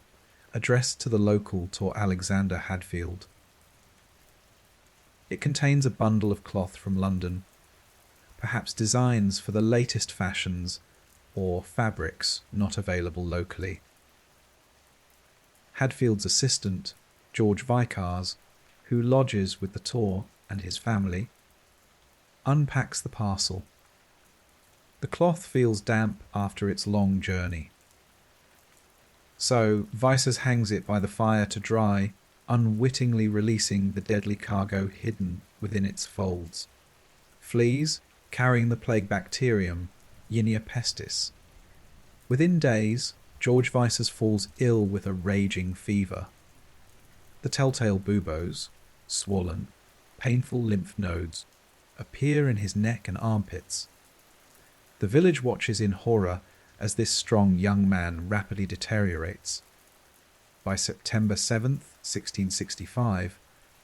addressed to the local Tor Alexander Hadfield. It contains a bundle of cloth from London, perhaps designs for the latest fashions or fabrics not available locally. Hadfield's assistant, George Vicars, who lodges with the Tor and his family, unpacks the parcel. The cloth feels damp after its long journey. So Vicars hangs it by the fire to dry, unwittingly releasing the deadly cargo hidden within its folds. Fleas, carrying the plague bacterium, Yinia pestis. Within days, George Vicars falls ill with a raging fever. The telltale buboes, swollen, painful lymph nodes, appear in his neck and armpits. The village watches in horror as this strong young man rapidly deteriorates. By September 7th, 1665,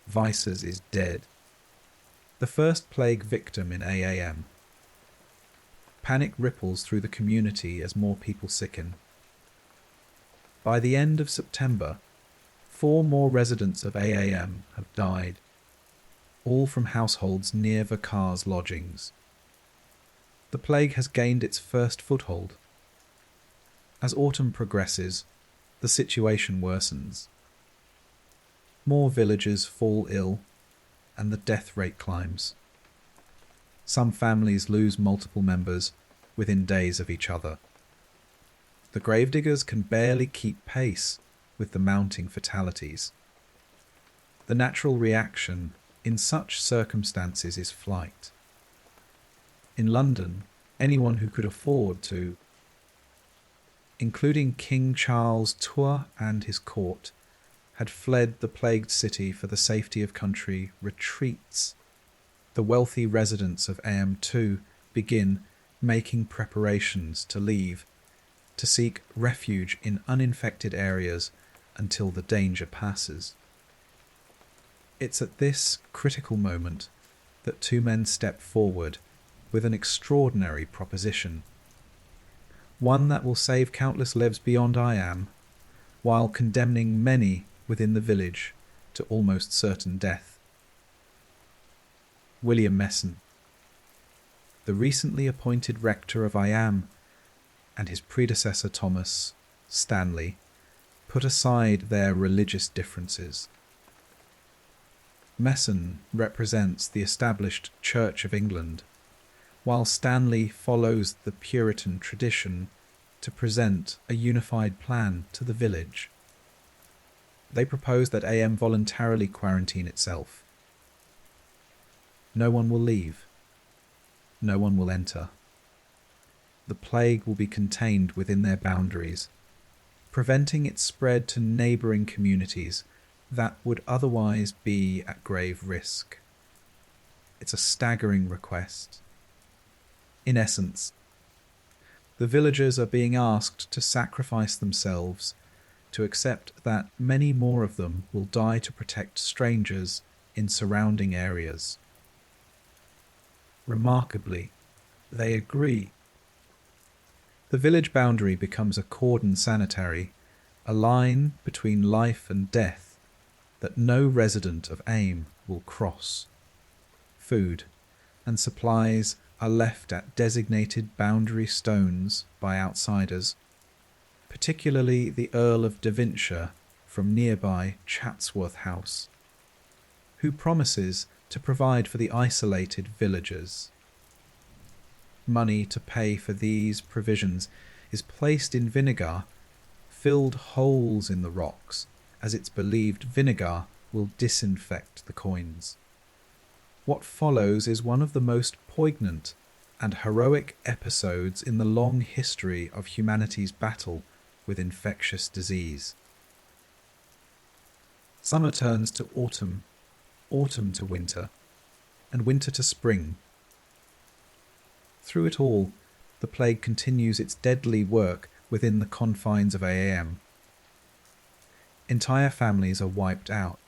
Vicars is dead. The first plague victim in Eyam. Panic ripples through the community as more people sicken. By the end of September, 4 more residents of Eyam have died, all from households near Vicars' lodgings. The plague has gained its first foothold. As autumn progresses, the situation worsens. More villagers fall ill, and the death rate climbs. Some families lose multiple members within days of each other. The gravediggers can barely keep pace with the mounting fatalities. The natural reaction in such circumstances is flight. In London, anyone who could afford to, including King Charles II and his court, had fled the plagued city for the safety of country retreats. The wealthy residents of Eyam too begin making preparations to leave, to seek refuge in uninfected areas until the danger passes. It's at this critical moment that 2 men step forward with an extraordinary proposition, one that will save countless lives beyond Eyam, while condemning many within the village to almost certain death. William Messon, the recently appointed rector of Eyam, and his predecessor Thomas Stanley, put aside their religious differences. Messon represents the established Church of England, while Stanley follows the Puritan tradition to present a unified plan to the village. They propose that Eyam voluntarily quarantine itself. No one will leave. No one will enter. The plague will be contained within their boundaries, preventing its spread to neighbouring communities that would otherwise be at grave risk. It's a staggering request. In essence, the villagers are being asked to sacrifice themselves to accept that many more of them will die to protect strangers in surrounding areas. Remarkably, they agree. The village boundary becomes a cordon sanitary, a line between life and death that no resident of Eyam will cross. Food and supplies are left at designated boundary stones by outsiders, particularly the Earl of Devonshire from nearby Chatsworth House, who promises to provide for the isolated villagers. Money to pay for these provisions is placed in vinegar, filled holes in the rocks, as it's believed vinegar will disinfect the coins. What follows is one of the most poignant and heroic episodes in the long history of humanity's battle with infectious disease. Summer turns to autumn, autumn to winter, and winter to spring. Through it all, the plague continues its deadly work within the confines of Eyam. Entire families are wiped out.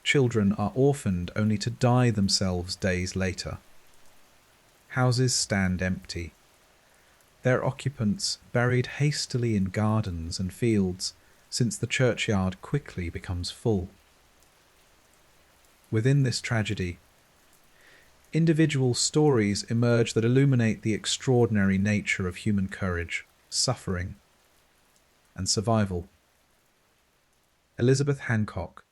Children are orphaned only to die themselves days later. Houses stand empty, their occupants buried hastily in gardens and fields, since the churchyard quickly becomes full. Within this tragedy, individual stories emerge that illuminate the extraordinary nature of human courage, suffering, and survival. Elizabeth Hancock,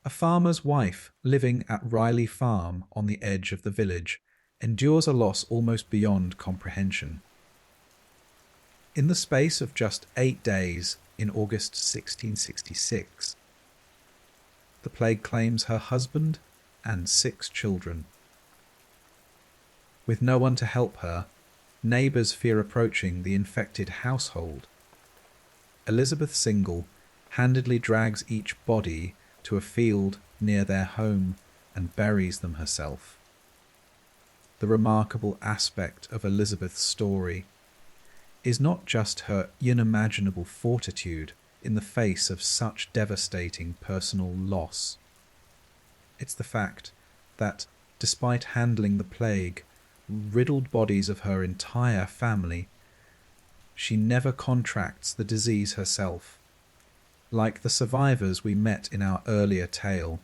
A farmer's wife living at Riley Farm on the edge of the village endures a loss almost beyond comprehension. In the space of just 8 days in August 1666, the plague claims her husband and 6 children. With no one to help her, neighbours fear approaching the infected household. Elizabeth single-handedly drags each body to a field near their home and buries them herself. The remarkable aspect of Elizabeth's story is not just her unimaginable fortitude in the face of such devastating personal loss. It's the fact that, despite handling the plague, riddled bodies of her entire family, she never contracts the disease herself. Like the survivors we met in our earlier tale,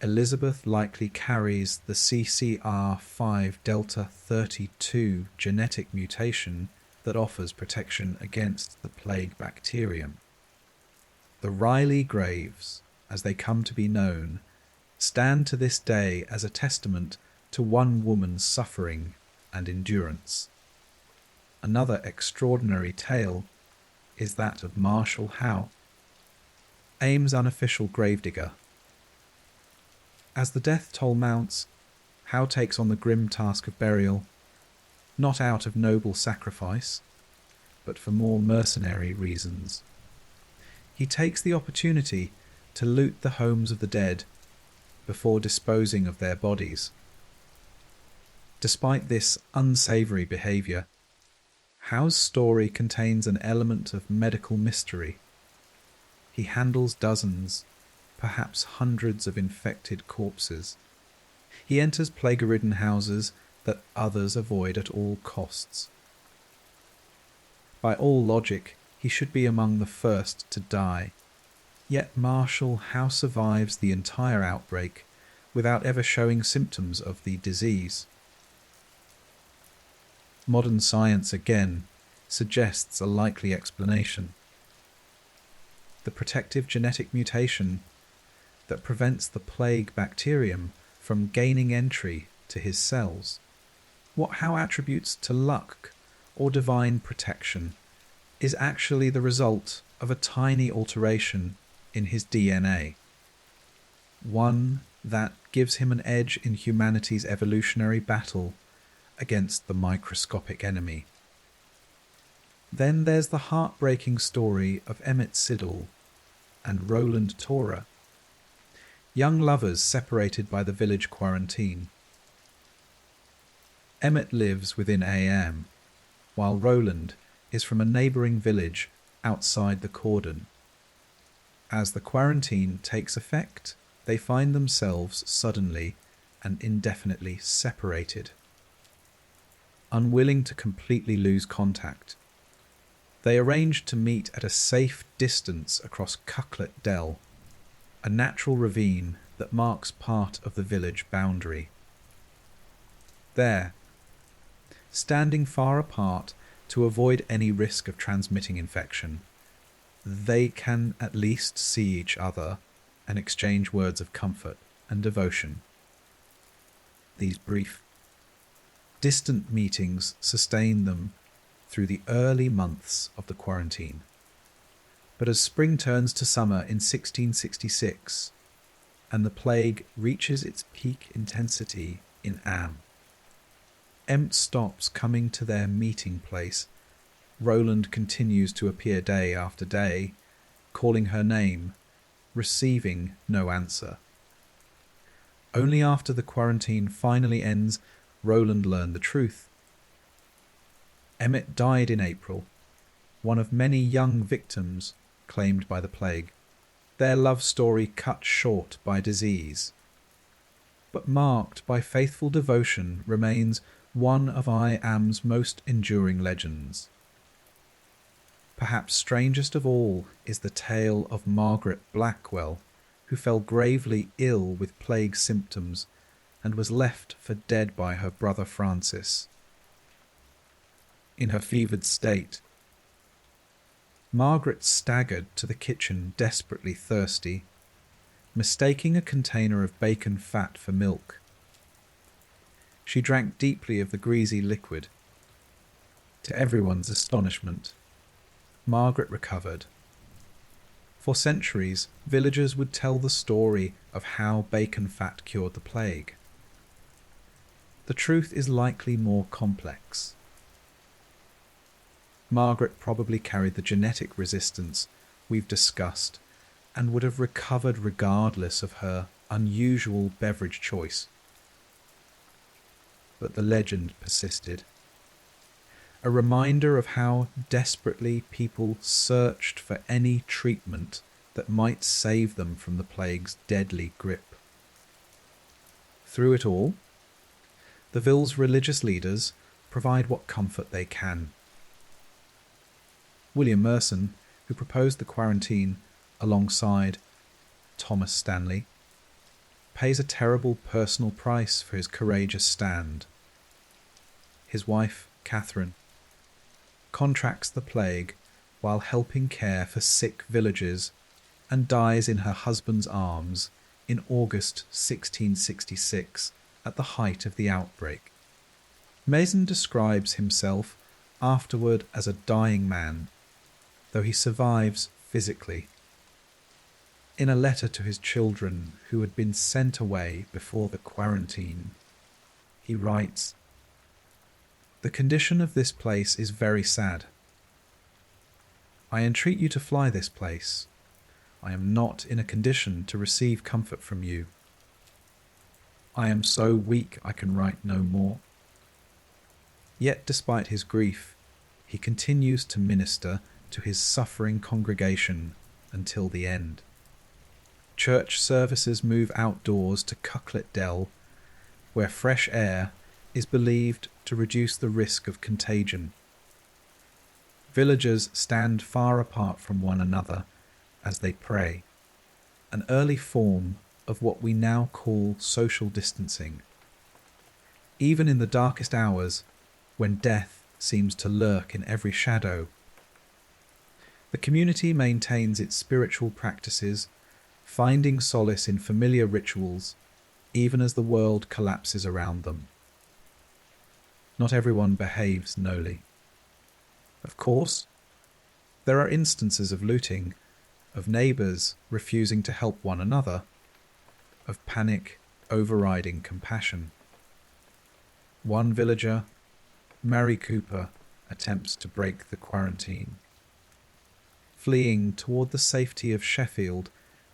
Elizabeth likely carries the CCR5 Delta 32 genetic mutation that offers protection against the plague bacterium. The Riley graves, as they come to be known, stand to this day as a testament to one woman's suffering and endurance. Another extraordinary tale is that of Marshall Howe, Eyam's unofficial gravedigger. As the death toll mounts, Howe takes on the grim task of burial, not out of noble sacrifice, but for more mercenary reasons. He takes the opportunity to loot the homes of the dead before disposing of their bodies. Despite this unsavoury behaviour, Howe's story contains an element of medical mystery. He handles dozens, perhaps hundreds of infected corpses. He enters plague-ridden houses that others avoid at all costs. By all logic, he should be among the first to die. Yet Marshall Howe survives the entire outbreak without ever showing symptoms of the disease. Modern science again suggests a likely explanation. The protective genetic mutation that prevents the plague bacterium from gaining entry to his cells. What Howe attributes to luck or divine protection is actually the result of a tiny alteration in his DNA, one that gives him an edge in humanity's evolutionary battle against the microscopic enemy. Then there's the heartbreaking story of Emmett Siddall and Roland Tora, young lovers separated by the village quarantine. Emmett lives within Eyam, while Roland is from a neighbouring village outside the cordon. As the quarantine takes effect, they find themselves suddenly and indefinitely separated. Unwilling to completely lose contact, they arrange to meet at a safe distance across Cucklet Dell, a natural ravine that marks part of the village boundary. There, standing far apart to avoid any risk of transmitting infection, they can at least see each other and exchange words of comfort and devotion. These brief, distant meetings sustain them through the early months of the quarantine. But as spring turns to summer in 1666, and the plague reaches its peak intensity in Eyam, Emmet stops coming to their meeting place. Roland continues to appear day after day, calling her name, receiving no answer. Only after the quarantine finally ends, Roland learned the truth. Emmet died in April, one of many young victims claimed by the plague, their love story cut short by disease, but marked by faithful devotion, remains one of Eyam's most enduring legends. Perhaps strangest of all is the tale of Margaret Blackwell, who fell gravely ill with plague symptoms and was left for dead by her brother Francis. In her fevered state, Margaret staggered to the kitchen desperately thirsty. mistaking a container of bacon fat for milk. She drank deeply of the greasy liquid. To everyone's astonishment, Margaret recovered. For centuries, villagers would tell the story of how bacon fat cured the plague. The truth is likely more complex. Margaret probably carried the genetic resistance we've discussed and would have recovered regardless of her unusual beverage choice. But the legend persisted. A reminder of how desperately people searched for any treatment that might save them from the plague's deadly grip. Through it all, the Ville's religious leaders provide what comfort they can. William Merson, who proposed the quarantine alongside Thomas Stanley, pays a terrible personal price for his courageous stand. His wife, Catherine, contracts the plague while helping care for sick villagers and dies in her husband's arms in August 1666 at the height of the outbreak. Mason describes himself afterward as a dying man, though he survives physically. In a letter to his children who had been sent away before the quarantine, he writes, "The condition of this place is very sad. I entreat you to fly this place. I am not in a condition to receive comfort from you. I am so weak I can write no more." Yet despite his grief, he continues to minister to his suffering congregation until the end. Church services move outdoors to Cucklet Dell, where fresh air is believed to reduce the risk of contagion. Villagers stand far apart from one another as they pray, an early form of what we now call social distancing. Even in the darkest hours, when death seems to lurk in every shadow, the community maintains its spiritual practices, finding solace in familiar rituals, even as the world collapses around them. Not everyone behaves nobly. Of course, there are instances of looting, of neighbours refusing to help one another, of panic overriding compassion. One villager, Mary Cooper, attempts to break the quarantine, fleeing toward the safety of Sheffield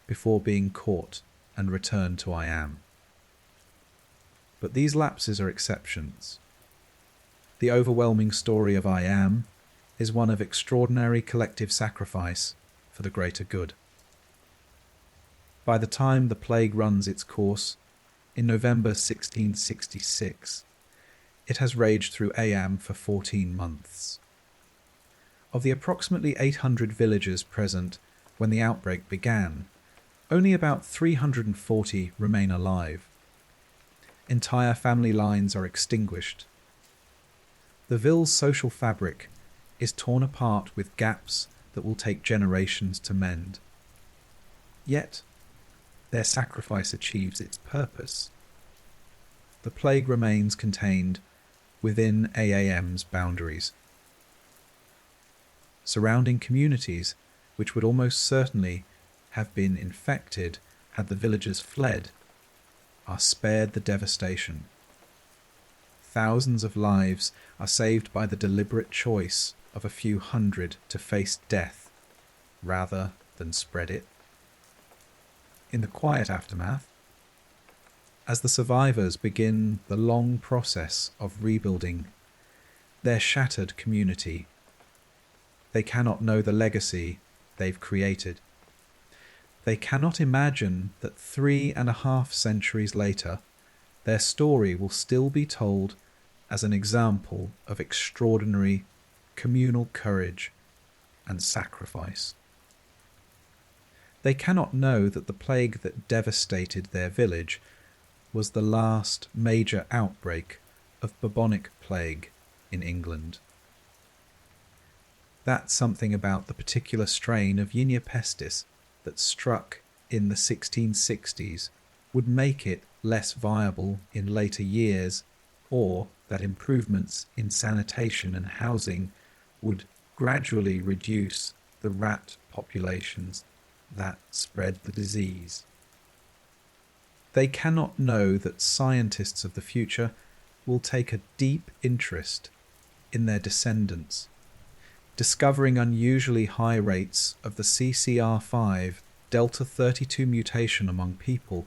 before being caught and returned to Eyam. But these lapses are exceptions. The overwhelming story of Eyam is one of extraordinary collective sacrifice for the greater good. By the time the plague runs its course, in November 1666, it has raged through Eyam for 14 months. Of the approximately 800 villagers present when the outbreak began, only about 340 remain alive. Entire family lines are extinguished. The Ville's social fabric is torn apart with gaps that will take generations to mend. Yet, their sacrifice achieves its purpose. The plague remains contained within AAM's boundaries. Surrounding communities, which would almost certainly have been infected had the villagers fled, are spared the devastation. Thousands of lives are saved by the deliberate choice of a few hundred to face death rather than spread it. In the quiet aftermath, as the survivors begin the long process of rebuilding their shattered community, they cannot know the legacy they've created. They cannot imagine that 3.5 centuries later, their story will still be told as an example of extraordinary communal courage and sacrifice. They cannot know that the plague that devastated their village was the last major outbreak of bubonic plague in England. That's something about the particular strain of Yinia pestis that struck in the 1660s would make it less viable in later years, or that improvements in sanitation and housing would gradually reduce the rat populations that spread the disease. They cannot know that scientists of the future will take a deep interest in their descendants, discovering unusually high rates of the CCR5 Delta 32 mutation among people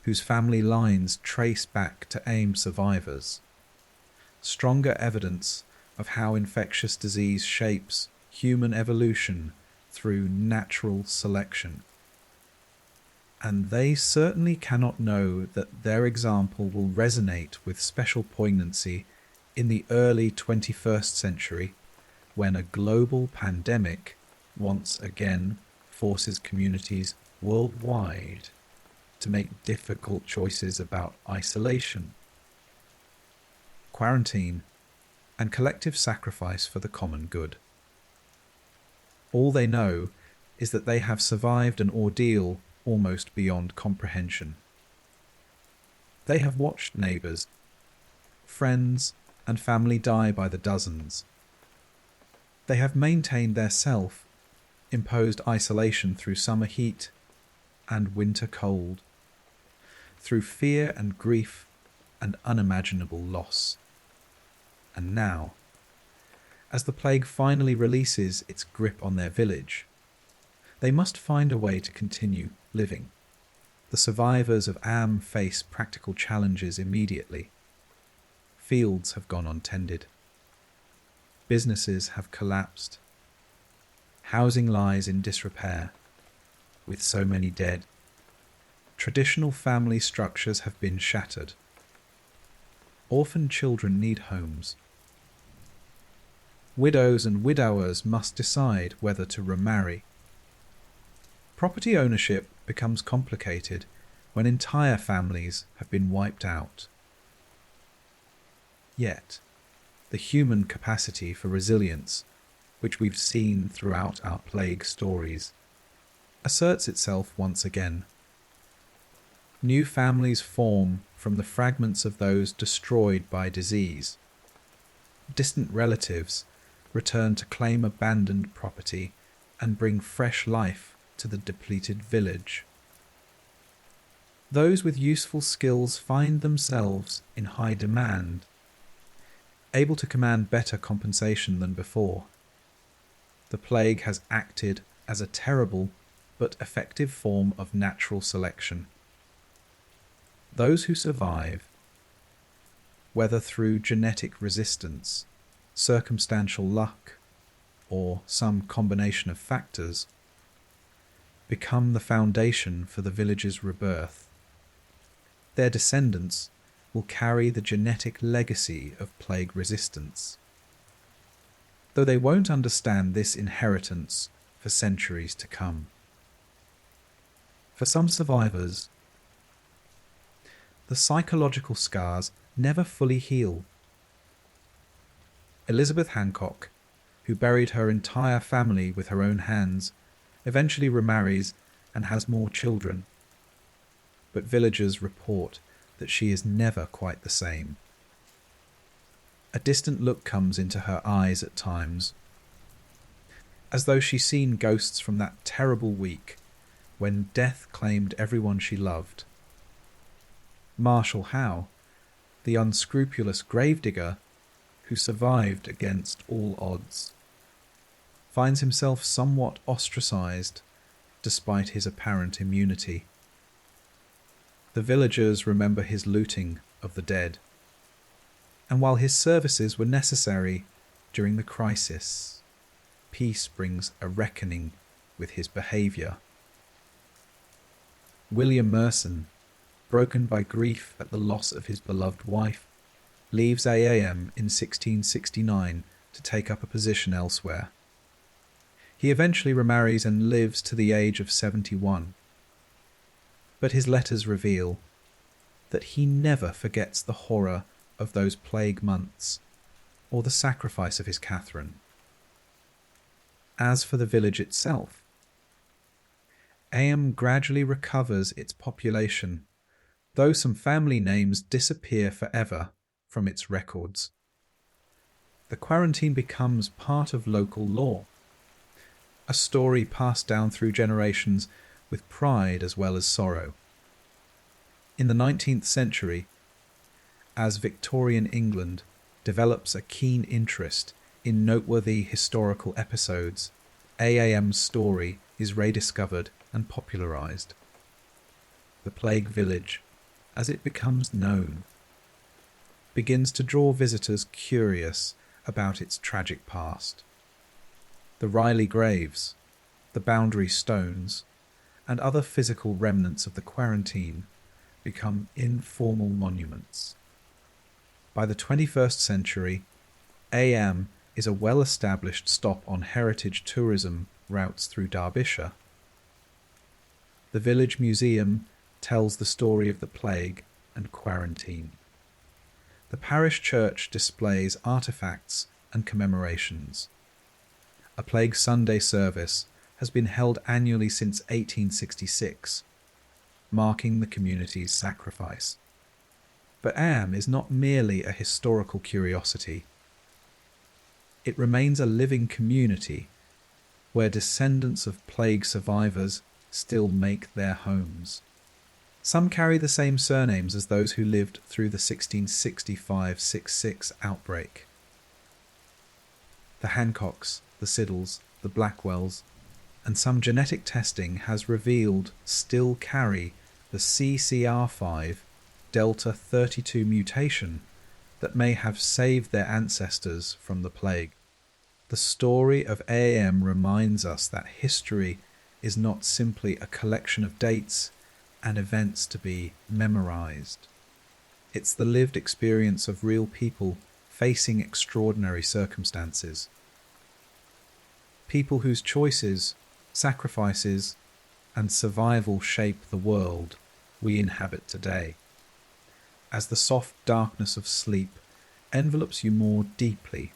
whose family lines trace back to Eyam survivors. Stronger evidence of how infectious disease shapes human evolution through natural selection. And they certainly cannot know that their example will resonate with special poignancy in the early 21st century, when a global pandemic once again forces communities worldwide to make difficult choices about isolation, quarantine, and collective sacrifice for the common good. All they know is that they have survived an ordeal almost beyond comprehension. They have watched neighbours, friends, and family die by the dozens. They have maintained their self-imposed isolation through summer heat and winter cold, through fear and grief and unimaginable loss. And now, as the plague finally releases its grip on their village, they must find a way to continue living. The survivors of Eyam face practical challenges immediately. Fields have gone untended. Businesses have collapsed. Housing lies in disrepair, with so many dead. Traditional family structures have been shattered. Orphan children need homes. Widows and widowers must decide whether to remarry. Property ownership becomes complicated when entire families have been wiped out. Yet, the human capacity for resilience, which we've seen throughout our plague stories, asserts itself once again. New families form from the fragments of those destroyed by disease. Distant relatives return to claim abandoned property and bring fresh life to the depleted village. Those with useful skills find themselves in high demand, able to command better compensation than before. The plague has acted as a terrible but effective form of natural selection. Those who survive, whether through genetic resistance, circumstantial luck, or some combination of factors, become the foundation for the village's rebirth. Their descendants will carry the genetic legacy of plague resistance, though they won't understand this inheritance for centuries to come. For some survivors, the psychological scars never fully heal. Elizabeth Hancock, who buried her entire family with her own hands, eventually remarries and has more children. But villagers report that she is never quite the same. A distant look comes into her eyes at times, as though she's seen ghosts from that terrible week when death claimed everyone she loved. Marshall Howe, the unscrupulous gravedigger who survived against all odds, finds himself somewhat ostracized despite his apparent immunity. The villagers remember his looting of the dead, and while his services were necessary during the crisis, peace brings a reckoning with his behaviour. William Merson, broken by grief at the loss of his beloved wife, leaves Eyam in 1669 to take up a position elsewhere. He eventually remarries and lives to the age of 71. But his letters reveal that he never forgets the horror of those plague months or the sacrifice of his Catherine. As for the village itself, Eyam gradually recovers its population, though some family names disappear forever from its records. The quarantine becomes part of local lore, a story passed down through generations with pride as well as sorrow. In the 19th century, as Victorian England develops a keen interest in noteworthy historical episodes, Eyam's story is rediscovered and popularised. The plague village, as it becomes known, begins to draw visitors curious about its tragic past. The Riley graves, the boundary stones, and other physical remnants of the quarantine become informal monuments. By the 21st century, Eyam is a well-established stop on heritage tourism routes through Derbyshire. The village museum tells the story of the plague and quarantine. The parish church displays artefacts and commemorations. A Plague Sunday service has been held annually since 1866, marking the community's sacrifice. But Eyam is not merely a historical curiosity. It remains a living community where descendants of plague survivors still make their homes. Some carry the same surnames as those who lived through the 1665-66 outbreak. The Hancocks, the Siddles, the Blackwells, and some genetic testing has revealed still carry the CCR5 Delta 32 mutation that may have saved their ancestors from the plague. The story of Eyam reminds us that history is not simply a collection of dates and events to be memorized. It's the lived experience of real people facing extraordinary circumstances. People whose choices, sacrifices, and survival shape the world we inhabit today. As the soft darkness of sleep envelops you more deeply,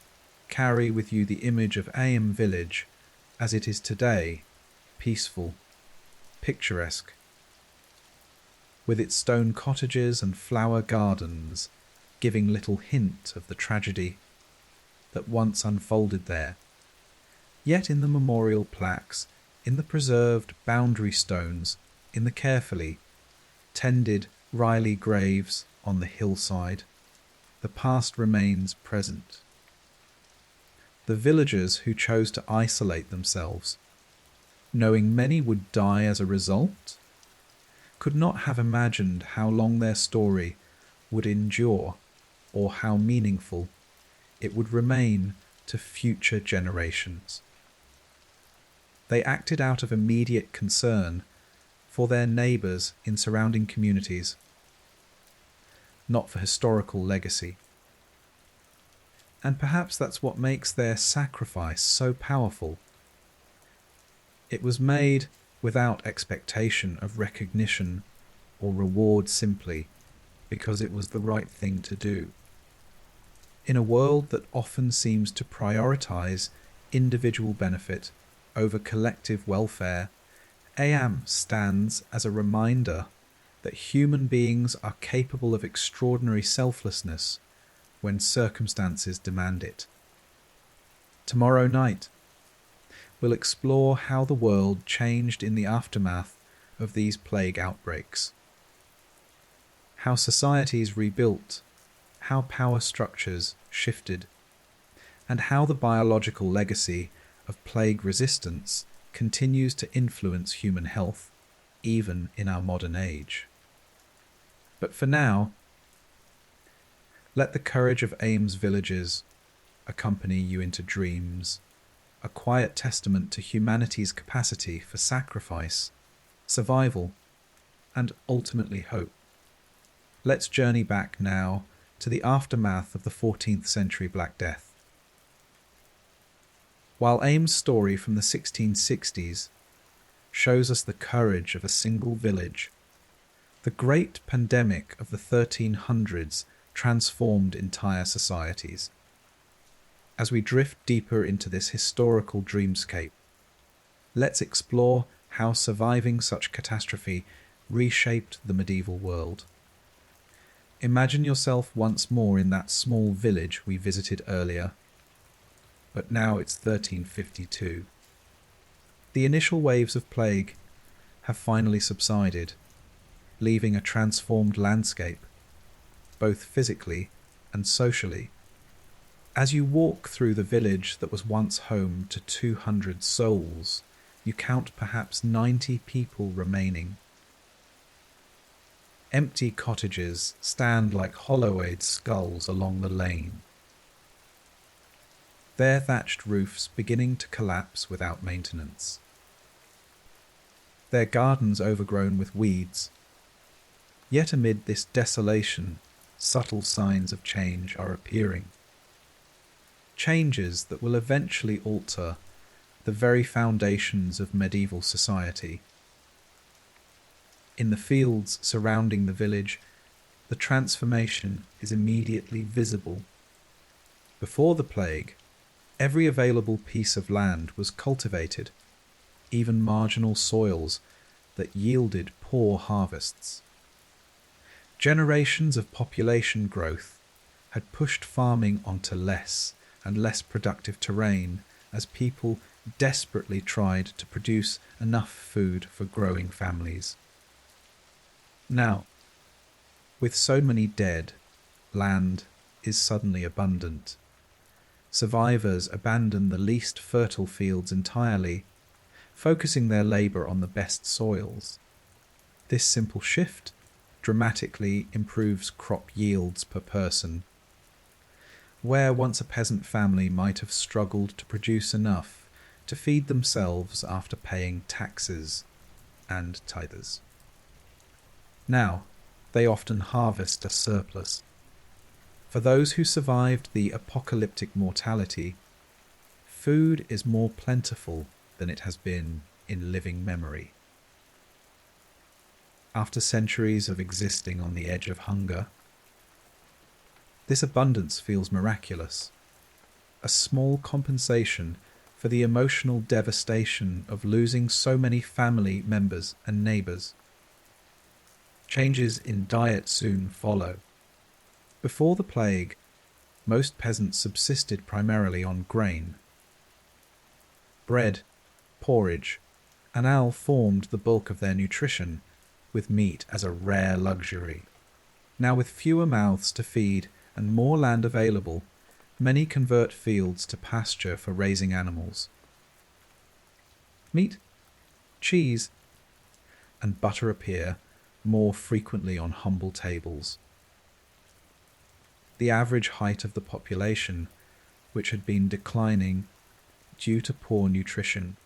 carry with you the image of Eyam village as it is today, peaceful, picturesque, with its stone cottages and flower gardens giving little hint of the tragedy that once unfolded there. Yet in the memorial plaques, in the preserved boundary stones, in the carefully tended Riley graves on the hillside, the past remains present. The villagers who chose to isolate themselves, knowing many would die as a result, could not have imagined how long their story would endure or how meaningful it would remain to future generations. They acted out of immediate concern for their neighbours in surrounding communities, not for historical legacy. And perhaps that's what makes their sacrifice so powerful. It was made without expectation of recognition or reward, simply because it was the right thing to do. In a world that often seems to prioritize individual benefit over collective welfare, Eyam stands as a reminder that human beings are capable of extraordinary selflessness when circumstances demand it. Tomorrow night, we'll explore how the world changed in the aftermath of these plague outbreaks, how societies rebuilt, how power structures shifted, and how the biological legacy of plague resistance continues to influence human health, even in our modern age. But for now, let the courage of Eyam's villagers accompany you into dreams, a quiet testament to humanity's capacity for sacrifice, survival, and ultimately hope. Let's journey back now to the aftermath of the 14th century Black Death. While Eyam's story from the 1660s shows us the courage of a single village, the great pandemic of the 1300s transformed entire societies. As we drift deeper into this historical dreamscape, let's explore how surviving such catastrophe reshaped the medieval world. Imagine yourself once more in that small village we visited earlier, but now it's 1352. The initial waves of plague have finally subsided, leaving a transformed landscape, both physically and socially. As you walk through the village that was once home to 200 souls, you count perhaps 90 people remaining. Empty cottages stand like hollow-eyed skulls along the lane, their thatched roofs beginning to collapse without maintenance. Their gardens overgrown with weeds. Yet amid this desolation, subtle signs of change are appearing. Changes that will eventually alter the very foundations of medieval society. In the fields surrounding the village, the transformation is immediately visible. Before the plague, every available piece of land was cultivated, even marginal soils that yielded poor harvests. Generations of population growth had pushed farming onto less and less productive terrain as people desperately tried to produce enough food for growing families. Now, with so many dead, land is suddenly abundant. Survivors abandon the least fertile fields entirely, focusing their labour on the best soils. This simple shift dramatically improves crop yields per person. Where once a peasant family might have struggled to produce enough to feed themselves after paying taxes and tithers, now they often harvest a surplus. For those who survived the apocalyptic mortality, food is more plentiful than it has been in living memory. After centuries of existing on the edge of hunger, this abundance feels miraculous, a small compensation for the emotional devastation of losing so many family members and neighbours. Changes in diet soon follow. Before the plague, most peasants subsisted primarily on grain. Bread, porridge, and ale formed the bulk of their nutrition, with meat as a rare luxury. Now, with fewer mouths to feed and more land available, many convert fields to pasture for raising animals. Meat, cheese, and butter appear more frequently on humble tables. The average height of the population, which had been declining due to poor nutrition,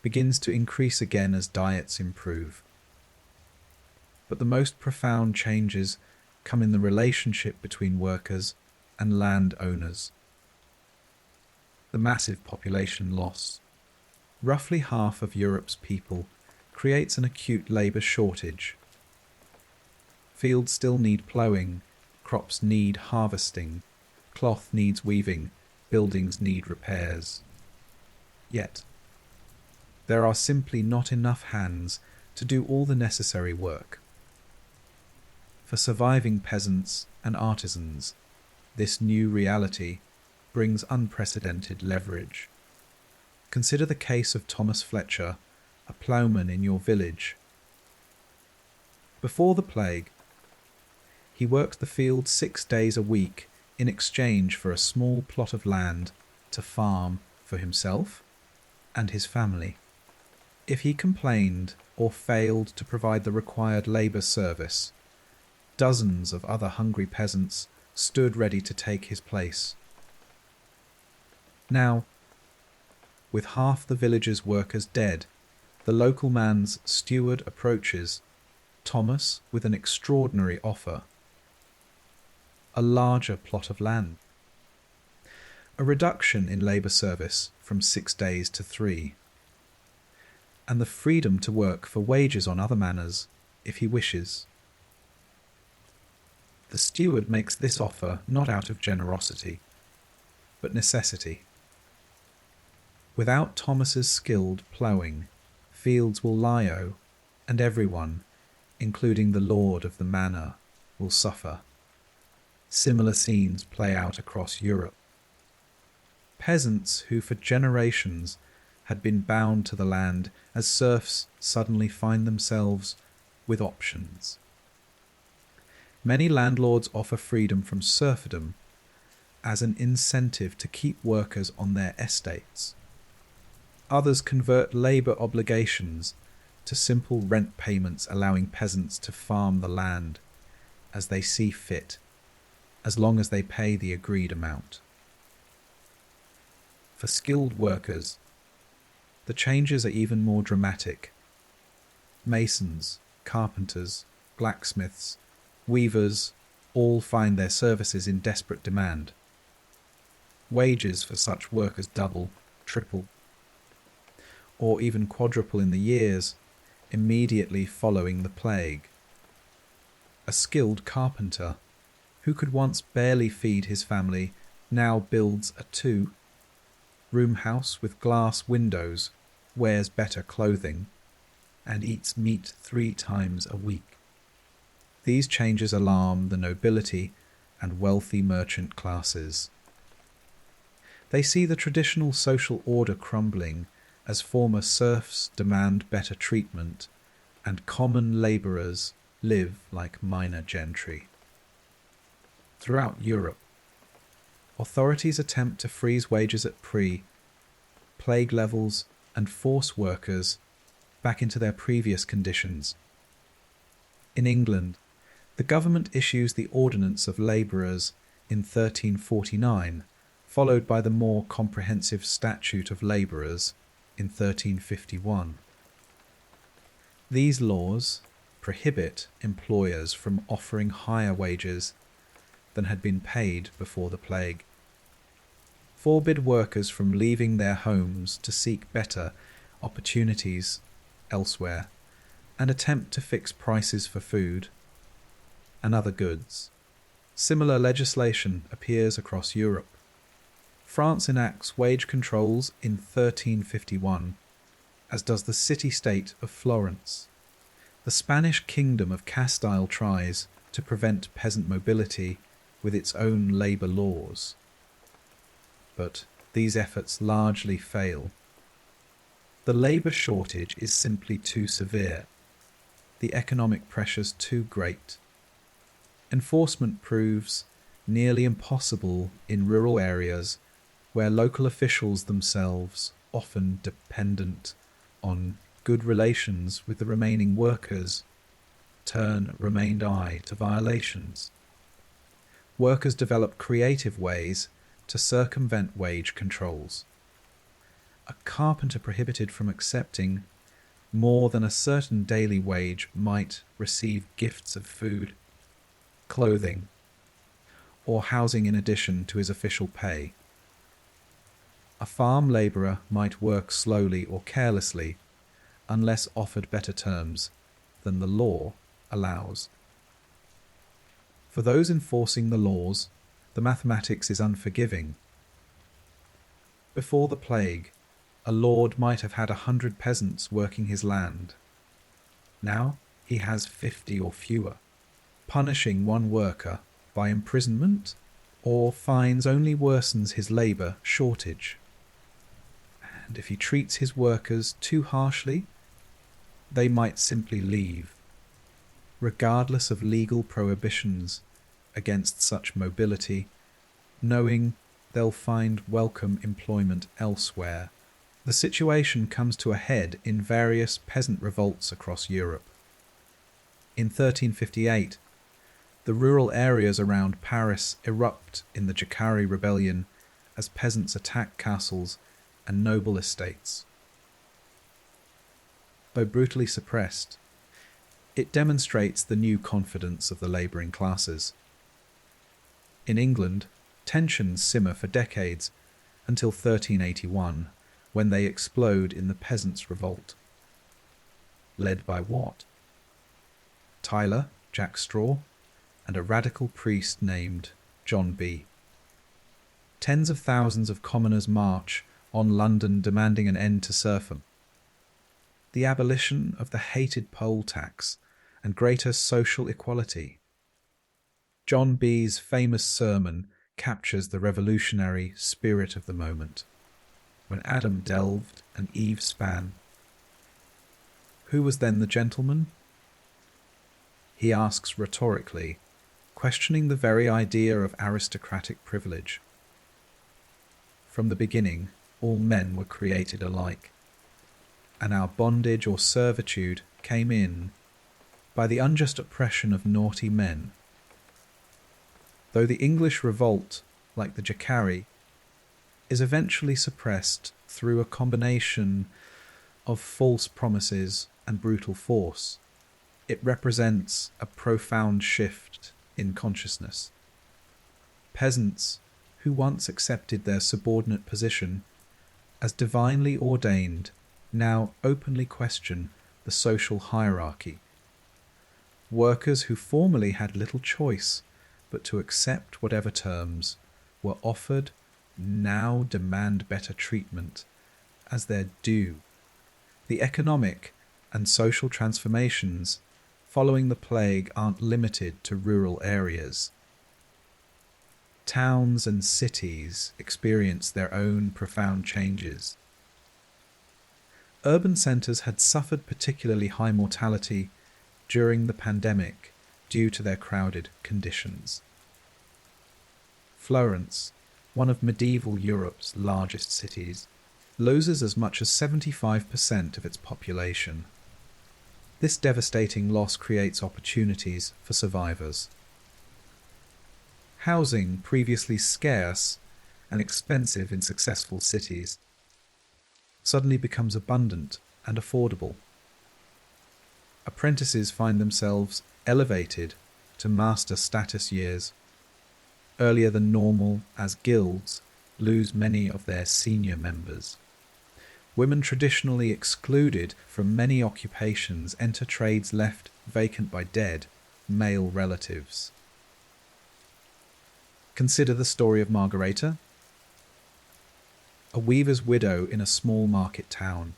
begins to increase again as diets improve. But the most profound changes come in the relationship between workers and landowners. The massive population loss, roughly half of Europe's people, creates an acute labour shortage. Fields still need ploughing, crops need harvesting, cloth needs weaving, buildings need repairs. Yet, there are simply not enough hands to do all the necessary work. For surviving peasants and artisans, this new reality brings unprecedented leverage. Consider the case of Thomas Fletcher, a ploughman in your village. Before the plague, he worked the field 6 days a week in exchange for a small plot of land to farm for himself and his family. If he complained or failed to provide the required labour service, dozens of other hungry peasants stood ready to take his place. Now, with half the village's workers dead, the local man's steward approaches Thomas with an extraordinary offer: a larger plot of land, a reduction in labour service from 6 days to 3, and the freedom to work for wages on other manors if he wishes. The steward makes this offer not out of generosity, but necessity. Without Thomas's skilled ploughing, fields will lie, and everyone, including the lord of the manor, will suffer. Similar scenes play out across Europe. Peasants who for generations had been bound to the land as serfs suddenly find themselves with options. Many landlords offer freedom from serfdom as an incentive to keep workers on their estates. Others convert labour obligations to simple rent payments, allowing peasants to farm the land as they see fit, as long as they pay the agreed amount. For skilled workers, the changes are even more dramatic. Masons, carpenters, blacksmiths, weavers all find their services in desperate demand. Wages for such workers double, triple, or even quadruple in the years immediately following the plague. A skilled carpenter, who could once barely feed his family, now builds a 2-room house with glass windows, wears better clothing, and eats meat 3 times a week. These changes alarm the nobility and wealthy merchant classes. They see the traditional social order crumbling as former serfs demand better treatment and common labourers live like minor gentry. Throughout Europe, authorities attempt to freeze wages at pre-plague levels and force workers back into their previous conditions. In England, the government issues the Ordinance of Labourers in 1349, followed by the more comprehensive Statute of Labourers in 1351. These laws prohibit employers from offering higher wages than had been paid before the plague, forbid workers from leaving their homes to seek better opportunities elsewhere, and attempt to fix prices for food and other goods. Similar legislation appears across Europe. France enacts wage controls in 1351, as does the city-state of Florence. The Spanish kingdom of Castile tries to prevent peasant mobility with its own labour laws. But these efforts largely fail. The labour shortage is simply too severe, the economic pressures too great. Enforcement proves nearly impossible in rural areas where local officials themselves, often dependent on good relations with the remaining workers, turn remained eye to violations. Workers develop creative ways to circumvent wage controls. A carpenter prohibited from accepting more than a certain daily wage might receive gifts of food, clothing, or housing in addition to his official pay. A farm labourer might work slowly or carelessly unless offered better terms than the law allows. For those enforcing the laws, the mathematics is unforgiving. Before the plague, a lord might have had 100 peasants working his land. Now he has 50 or fewer. Punishing one worker by imprisonment or fines only worsens his labour shortage. And if he treats his workers too harshly, they might simply leave, regardless of legal prohibitions against such mobility, knowing they'll find welcome employment elsewhere. The situation comes to a head in various peasant revolts across Europe. In 1358, the rural areas around Paris erupt in the Jacquerie Rebellion as peasants attack castles and noble estates. Though brutally suppressed, it demonstrates the new confidence of the labouring classes. In England, tensions simmer for decades until 1381, when they explode in the Peasants' Revolt. Led by Watt, Tyler, Jack Straw, and a radical priest named John B. Tens of thousands of commoners march on London demanding an end to serfdom. the abolition of the hated poll tax, and greater social equality. John Bee's famous sermon captures the revolutionary spirit of the moment. When Adam delved and Eve span, who was then the gentleman? He asks rhetorically, questioning the very idea of aristocratic privilege. From the beginning, all men were created alike, and our bondage or servitude came in by the unjust oppression of naughty men. Though the English revolt, like the Jacquerie, is eventually suppressed through a combination of false promises and brutal force, it represents a profound shift in consciousness. Peasants who once accepted their subordinate position as divinely ordained now openly question the social hierarchy. Workers who formerly had little choice but to accept whatever terms were offered now demand better treatment as their due. The economic and social transformations following the plague aren't limited to rural areas. Towns and cities experience their own profound changes. Urban centres had suffered particularly high mortality during the pandemic due to their crowded conditions. Florence, one of medieval Europe's largest cities, loses as much as 75% of its population. This devastating loss creates opportunities for survivors. Housing, previously scarce and expensive in successful cities, suddenly becomes abundant and affordable. Apprentices find themselves elevated to master status years earlier than normal, as guilds lose many of their senior members. Women traditionally excluded from many occupations enter trades left vacant by dead male relatives. Consider the story of Margareta, a weaver's widow in a small market town.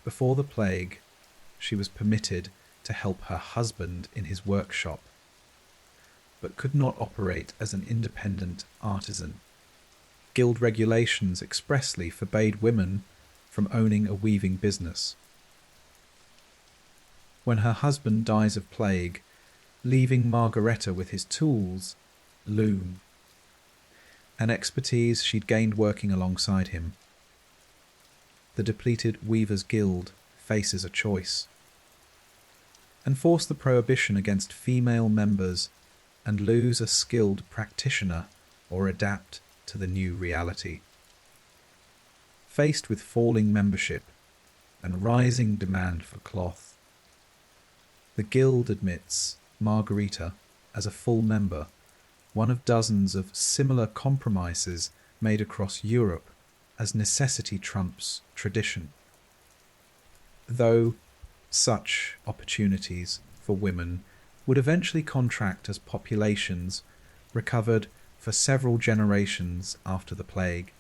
Before the plague, she was permitted to help her husband in his workshop, but could not operate as an independent artisan. Guild regulations expressly forbade women from owning a weaving business. When her husband dies of plague, leaving Margareta with his tools, loom, an expertise she'd gained working alongside him, the depleted Weavers' Guild faces a choice: enforce the prohibition against female members and lose a skilled practitioner, or adapt to the new reality. Faced with falling membership and rising demand for cloth, the Guild admits Margareta as a full member, one of dozens of similar compromises made across Europe as necessity trumps tradition. Though such opportunities for women would eventually contract as populations recovered for several generations after the plague,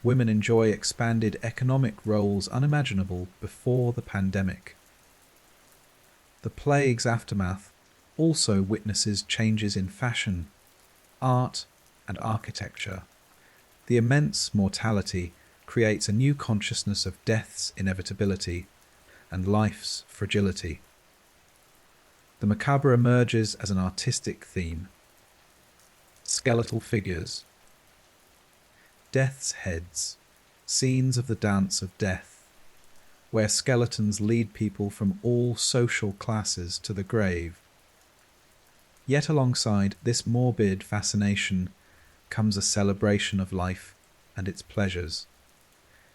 women enjoy expanded economic roles unimaginable before the pandemic. The plague's aftermath also witnesses changes in fashion, art, and architecture. The immense mortality creates a new consciousness of death's inevitability and life's fragility. The macabre emerges as an artistic theme. Skeletal figures, death's heads, scenes of the dance of death, where skeletons lead people from all social classes to the grave. Yet alongside this morbid fascination comes a celebration of life and its pleasures.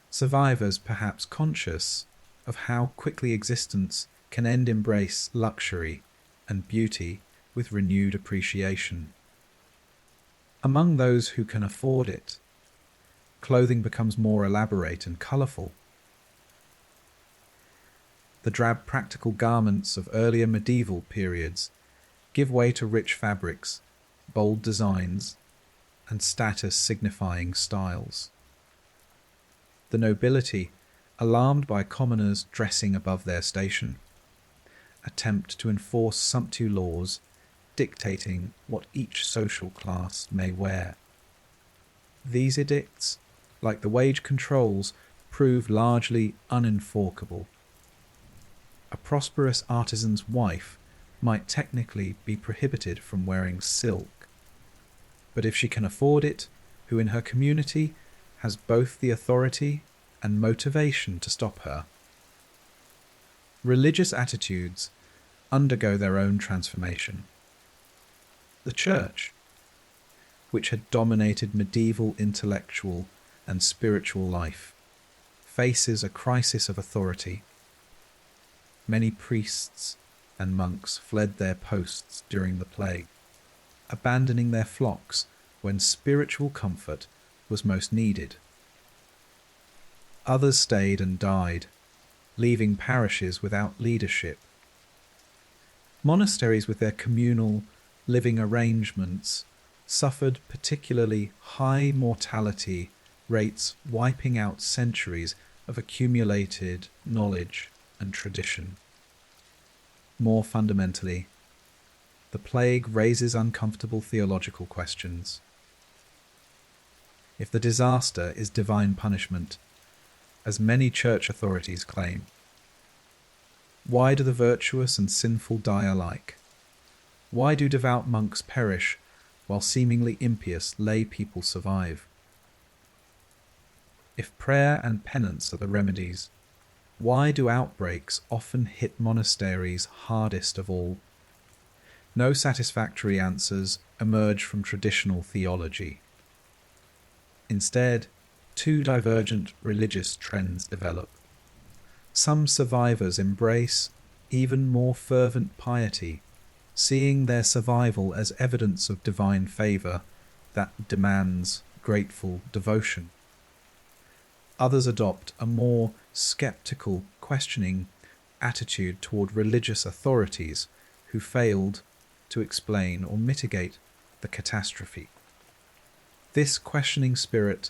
Survivors, perhaps conscious of how quickly existence can end, embrace luxury and beauty with renewed appreciation. Among those who can afford it, clothing becomes more elaborate and colourful. The drab practical garments of earlier medieval periods give way to rich fabrics, bold designs, and status-signifying styles. The nobility alarmed by commoners dressing above their station, attempt to enforce sumptu laws dictating what each social class may wear. These edicts, like the wage controls, prove largely unenforceable. A prosperous artisan's wife might technically be prohibited from wearing silk, but if she can afford it, who in her community has both the authority and motivation to stop her? Religious attitudes undergo their own transformation. The Church, which had dominated medieval intellectual and spiritual life, faces a crisis of authority. Many priests and monks fled their posts during the plague, abandoning their flocks when spiritual comfort was most needed. Others stayed and died, leaving parishes without leadership. Monasteries with their communal living arrangements suffered particularly high mortality rates, wiping out centuries of accumulated knowledge and tradition. More fundamentally, the plague raises uncomfortable theological questions. If the disaster is divine punishment, as many church authorities claim, why do the virtuous and sinful die alike? Why do devout monks perish while seemingly impious lay people survive? If prayer and penance are the remedies, why do outbreaks often hit monasteries hardest of all? No satisfactory answers emerge from traditional theology. Instead, two divergent religious trends develop. Some survivors embrace even more fervent piety, seeing their survival as evidence of divine favour that demands grateful devotion. Others adopt a more skeptical, questioning attitude toward religious authorities who failed to explain or mitigate the catastrophe. This questioning spirit,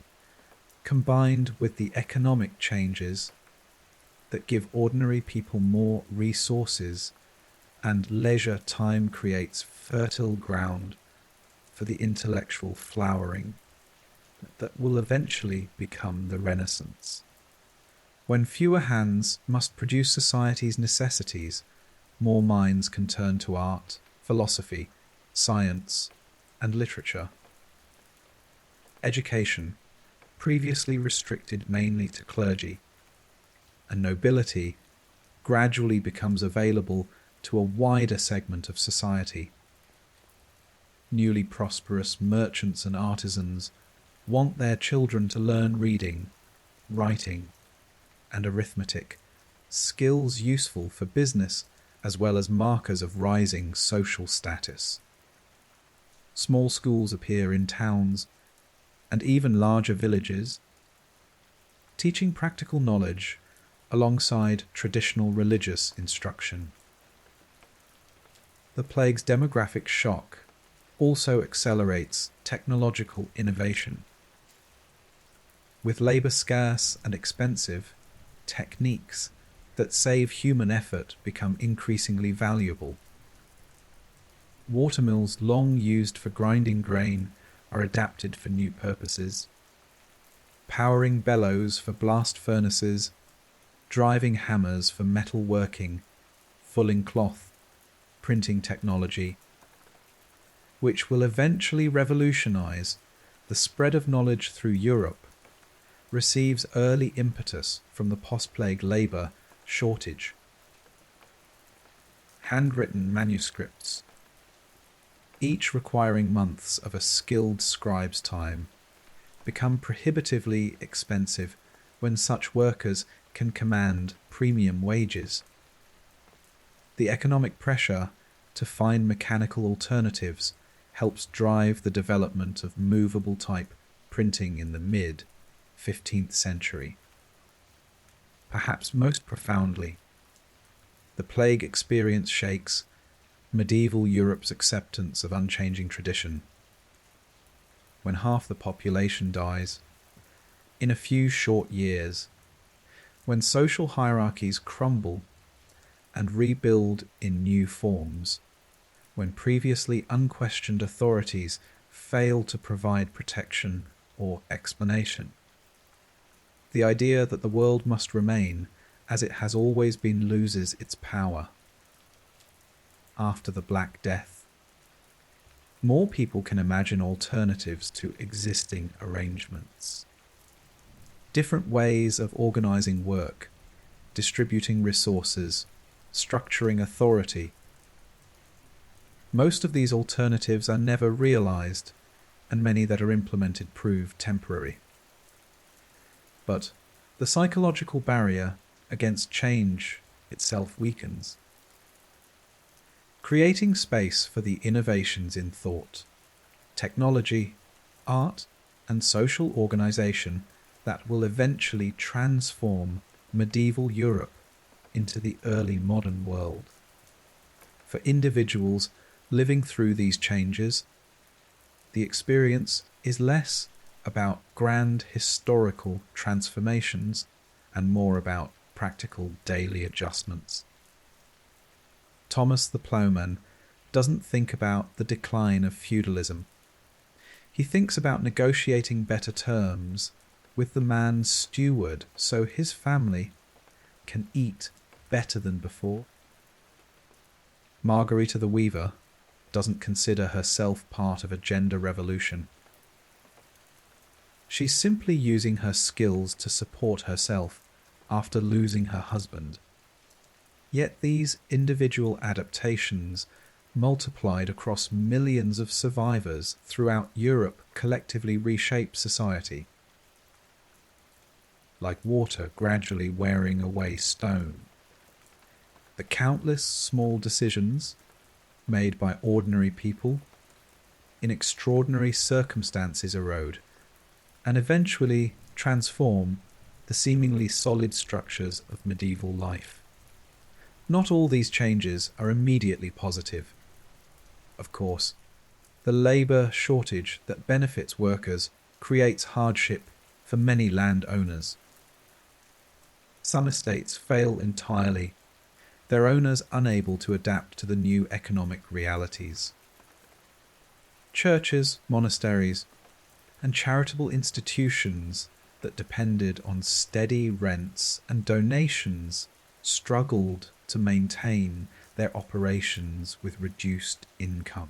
combined with the economic changes that give ordinary people more resources and leisure time, creates fertile ground for the intellectual flowering that will eventually become the Renaissance. When fewer hands must produce society's necessities, more minds can turn to art, philosophy, science, and literature. Education, previously restricted mainly to clergy and nobility, gradually becomes available to a wider segment of society. Newly prosperous merchants and artisans want their children to learn reading, writing, and arithmetic, skills useful for business as well as markers of rising social status. Small schools appear in towns and even larger villages, teaching practical knowledge alongside traditional religious instruction. The plague's demographic shock also accelerates technological innovation. With labour scarce and expensive, techniques that save human effort become increasingly valuable. Watermills long used for grinding grain are adapted for new purposes. Powering bellows for blast furnaces, driving hammers for metal working, fulling cloth, printing technology, which will eventually revolutionize the spread of knowledge through Europe, receives early impetus from the post-plague labour shortage. Handwritten manuscripts, each requiring months of a skilled scribe's time, become prohibitively expensive when such workers can command premium wages. The economic pressure to find mechanical alternatives helps drive the development of movable type printing in the mid-15th century. Perhaps most profoundly, the plague experience shakes medieval Europe's acceptance of unchanging tradition. When half the population dies, in a few short years, When social hierarchies crumble and rebuild in new forms, when previously unquestioned authorities fail to provide protection or explanation. The idea that the world must remain as it has always been loses its power. After the Black Death, more people can imagine alternatives to existing arrangements. Different ways of organizing work, distributing resources, structuring authority. Most of these alternatives are never realized, and many that are implemented prove temporary. But the psychological barrier against change itself weakens. Creating space for the innovations in thought, technology, art, and social organization that will eventually transform medieval Europe into the early modern world. For individuals living through these changes, the experience is less about grand historical transformations and more about practical daily adjustments. Thomas the Ploughman doesn't think about the decline of feudalism. He thinks about negotiating better terms with the man's steward so his family can eat better than before. Margarita the Weaver doesn't consider herself part of a gender revolution. She's simply using her skills to support herself after losing her husband. Yet these individual adaptations, multiplied across millions of survivors throughout Europe, collectively reshape society. Like water gradually wearing away stone. The countless small decisions made by ordinary people in extraordinary circumstances erode and eventually transform the seemingly solid structures of medieval life. Not all these changes are immediately positive. Of course, the labour shortage that benefits workers creates hardship for many landowners. Some estates fail entirely, their owners unable to adapt to the new economic realities. Churches, monasteries, and charitable institutions that depended on steady rents and donations struggled to maintain their operations with reduced income.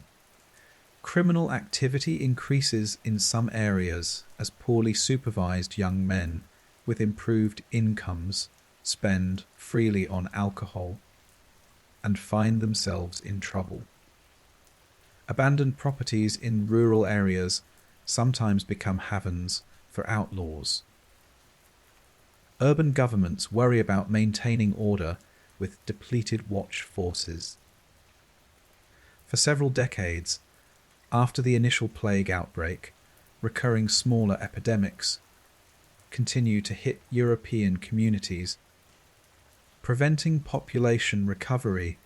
Criminal activity increases in some areas as poorly supervised young men with improved incomes spend freely on alcohol and find themselves in trouble. Abandoned properties in rural areas sometimes become havens for outlaws. Urban governments worry about maintaining order with depleted watch forces. For several decades, after the initial plague outbreak, recurring smaller epidemics continue to hit European communities, preventing population recovery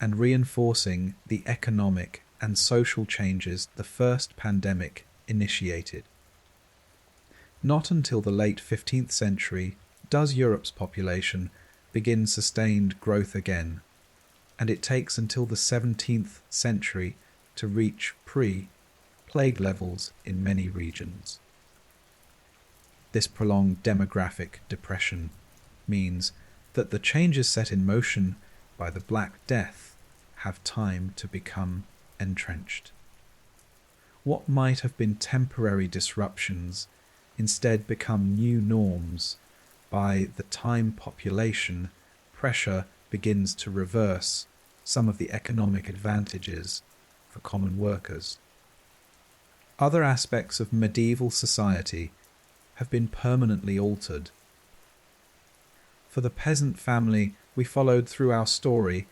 and reinforcing the economic and social changes the first pandemic initiated. Not until the late 15th century does Europe's population begin sustained growth again, and it takes until the 17th century to reach pre-plague levels in many regions. This prolonged demographic depression means that the changes set in motion by the Black Death have time to become entrenched. What might have been temporary disruptions instead become new norms. By the time population pressure begins to reverse some of the economic advantages for common workers. Other aspects of medieval society have been permanently altered. For the peasant family we followed through our story,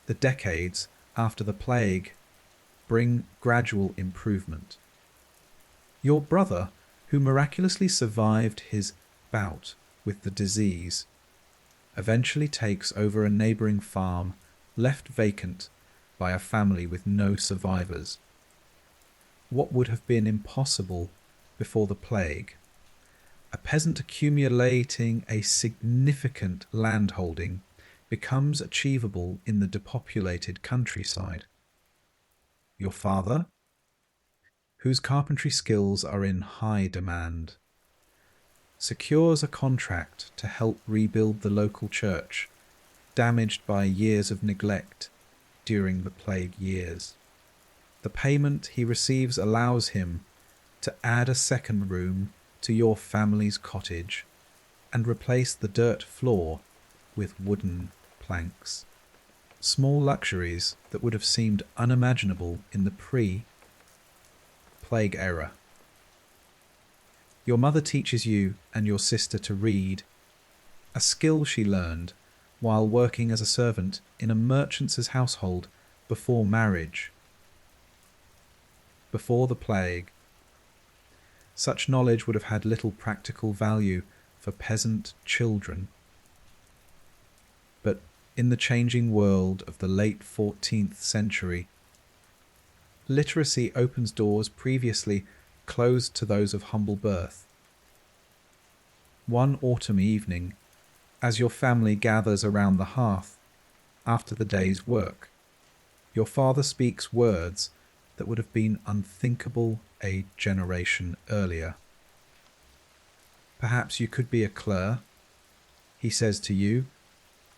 the decades after the plague bring gradual improvement. Your brother, who miraculously survived his bout with the disease, eventually takes over a neighbouring farm left vacant by a family with no survivors. What would have been impossible before the plague A peasant accumulating a significant landholding becomes achievable in the depopulated countryside. Your father, whose carpentry skills are in high demand, secures a contract to help rebuild the local church, damaged by years of neglect during the plague years. The payment he receives allows him to add a second room to your family's cottage and replace the dirt floor with wooden planks. Small luxuries that would have seemed unimaginable in the pre-plague era. Your mother teaches you and your sister to read, a skill she learned while working as a servant in a merchant's household before marriage. Before the plague, such knowledge would have had little practical value for peasant children. But in the changing world of the late 14th century, literacy opens doors previously closed to those of humble birth. One autumn evening, as your family gathers around the hearth after the day's work, your father speaks words that would have been unthinkable a generation earlier. Perhaps you could be a clerk, he says to you,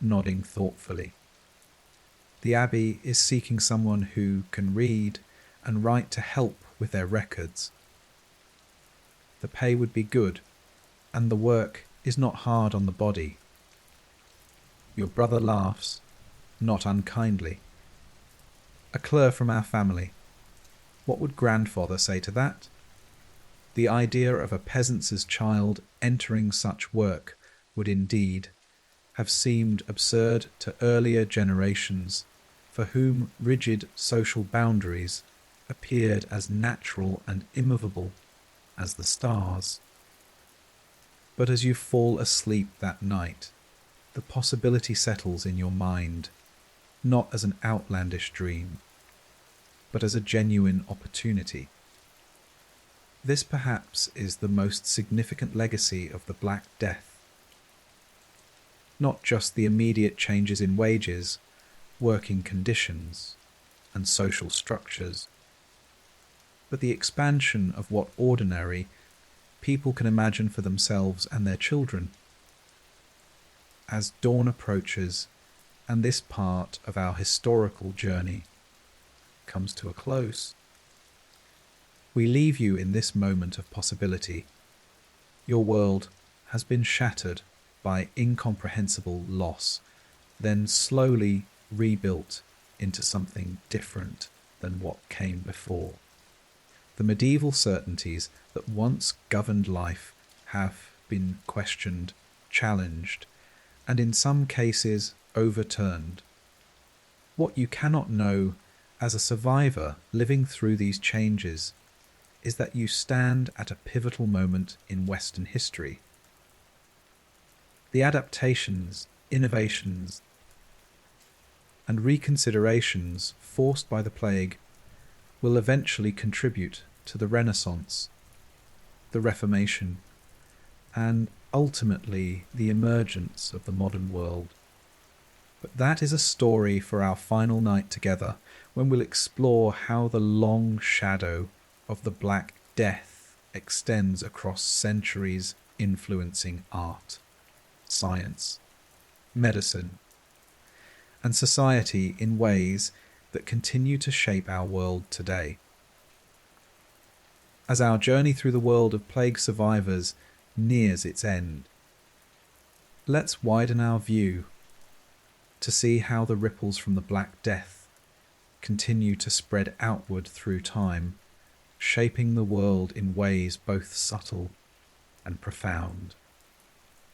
nodding thoughtfully. The abbey is seeking someone who can read and write to help with their records. The pay would be good, and the work is not hard on the body. Your brother laughs, not unkindly. A clerk from our family. What would grandfather say to that? The idea of a peasant's child entering such work would indeed have seemed absurd to earlier generations, for whom rigid social boundaries appeared as natural and immovable as the stars. But as you fall asleep that night, the possibility settles in your mind, not as an outlandish dream, but as a genuine opportunity. This perhaps is the most significant legacy of the Black Death. Not just the immediate changes in wages, working conditions, and social structures, but the expansion of what ordinary people can imagine for themselves and their children. As dawn approaches and this part of our historical journey comes to a close, we leave you in this moment of possibility. Your world has been shattered by incomprehensible loss, then slowly rebuilt into something different than what came before. The medieval certainties that once governed life have been questioned, challenged, and in some cases overturned. What you cannot know as a survivor living through these changes is that you stand at a pivotal moment in Western history. The adaptations, innovations, and reconsiderations forced by the plague will eventually contribute to the Renaissance, the Reformation, and ultimately the emergence of the modern world. But that is a story for our final night together, when we'll explore how the long shadow of the Black Death extends across centuries, influencing art, science, medicine, and society in ways that continue to shape our world today. As our journey through the world of plague survivors nears its end, let's widen our view to see how the ripples from the Black Death continue to spread outward through time, shaping the world in ways both subtle and profound.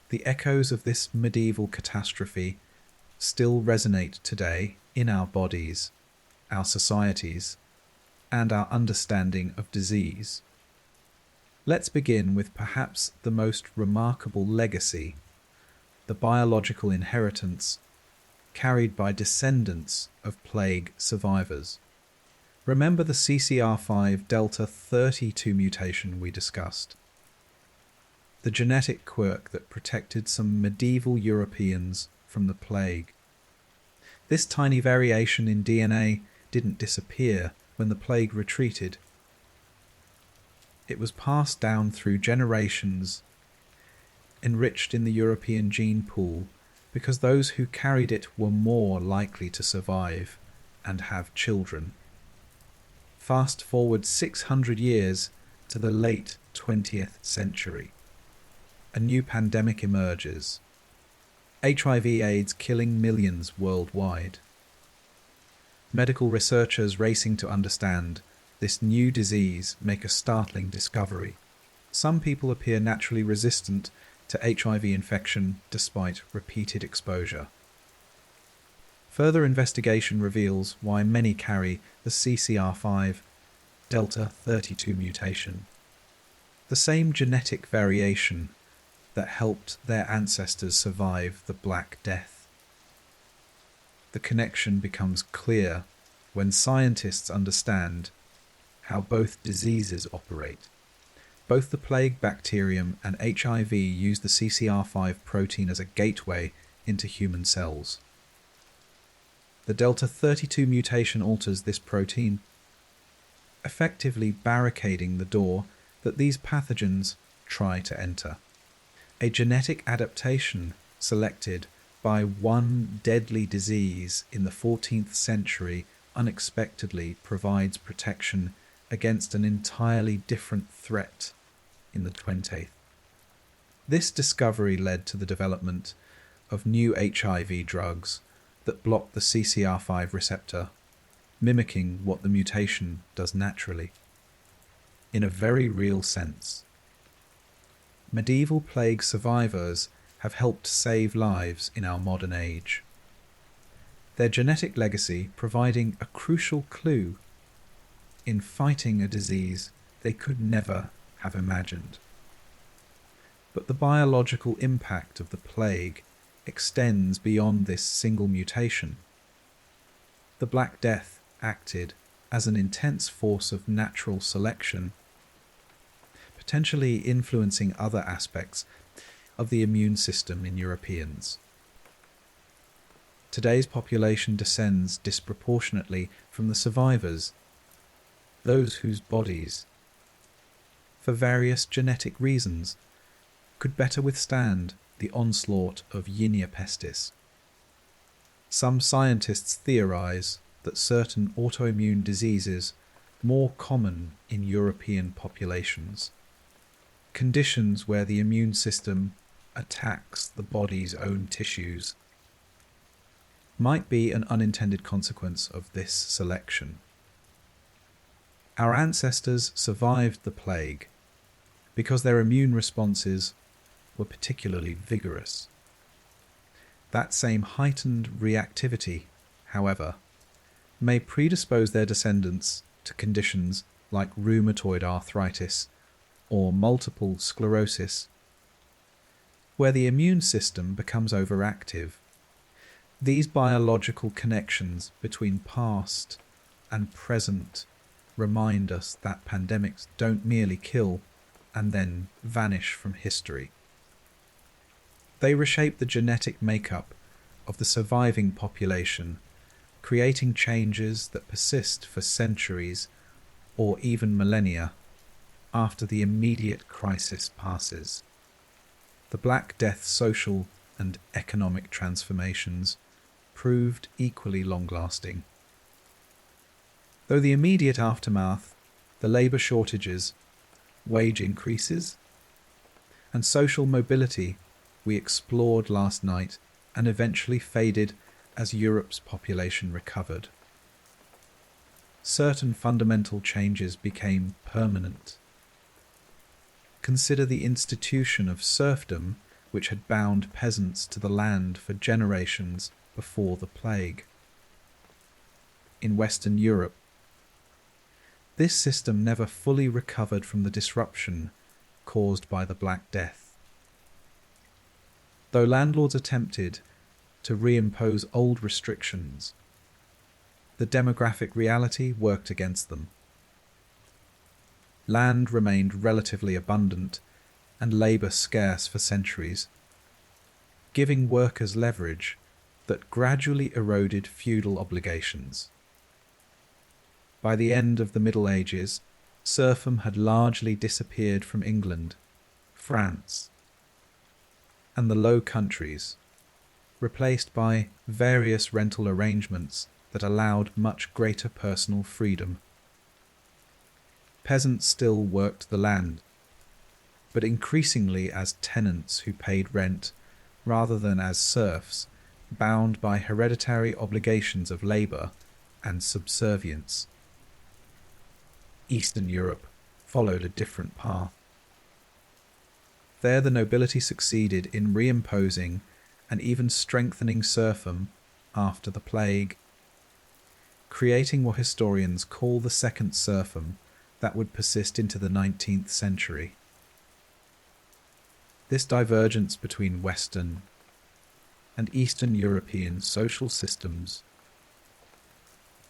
The echoes of this medieval catastrophe still resonate today in our bodies, our societies, and our understanding of disease. Let's begin with perhaps the most remarkable legacy, the biological inheritance carried by descendants of plague survivors. Remember the CCR5 Delta 32 mutation we discussed? the genetic quirk that protected some medieval Europeans from the plague. This tiny variation in DNA didn't disappear when the plague retreated. It was passed down through generations, enriched in the European gene pool, because those who carried it were more likely to survive and have children. Fast forward 600 years to the late 20th century. A new pandemic emerges. HIV/AIDS killing millions worldwide. Medical researchers racing to understand this new disease make a startling discovery. Some people appear naturally resistant to HIV infection despite repeated exposure. Further investigation reveals why many carry the CCR5 Delta 32 mutation, the same genetic variation that helped their ancestors survive the Black Death. The connection becomes clear when scientists understand how both diseases operate. Both the plague bacterium and HIV use the CCR5 protein as a gateway into human cells. The Delta 32 mutation alters this protein, effectively barricading the door that these pathogens try to enter. A genetic adaptation selected by one deadly disease in the 14th century unexpectedly provides protection against an entirely different threat in the 20th. This discovery led to the development of new HIV drugs that block the CCR5 receptor, mimicking what the mutation does naturally. In a very real sense, medieval plague survivors have helped save lives in our modern age. Their genetic legacy providing a crucial clue in fighting a disease they could never have imagined. But the biological impact of the plague extends beyond this single mutation. The Black Death acted as an intense force of natural selection, potentially influencing other aspects of the immune system in Europeans. Today's population descends disproportionately from the survivors, those whose bodies, for various genetic reasons, could better withstand the onslaught of Yersinia pestis. Some scientists theorize that certain autoimmune diseases more common in European populations, conditions where the immune system attacks the body's own tissues, might be an unintended consequence of this selection. Our ancestors survived the plague because their immune responses were particularly vigorous. That same heightened reactivity, however, may predispose their descendants to conditions like rheumatoid arthritis or multiple sclerosis, where the immune system becomes overactive. These biological connections between past and present remind us that pandemics don't merely kill and then vanish from history. They reshape the genetic makeup of the surviving population, creating changes that persist for centuries or even millennia after the immediate crisis passes. The Black Death's social and economic transformations proved equally long-lasting. Though the immediate aftermath, the labour shortages, wage increases, and social mobility we explored last night and eventually faded as Europe's population recovered. Certain fundamental changes became permanent. Consider the institution of serfdom, which had bound peasants to the land for generations before the plague. In Western Europe, this system never fully recovered from the disruption caused by the Black Death. Though landlords attempted to reimpose old restrictions, the demographic reality worked against them. Land remained relatively abundant, and labour scarce for centuries, giving workers leverage that gradually eroded feudal obligations. By the end of the Middle Ages, serfdom had largely disappeared from England, France, and the Low Countries, replaced by various rental arrangements that allowed much greater personal freedom. Peasants still worked the land, but increasingly as tenants who paid rent rather than as serfs, bound by hereditary obligations of labour and subservience. Eastern Europe followed a different path. There the nobility succeeded in reimposing and even strengthening serfdom after the plague, creating what historians call the second serfdom that would persist into the 19th century. This divergence between Western and Eastern European social systems,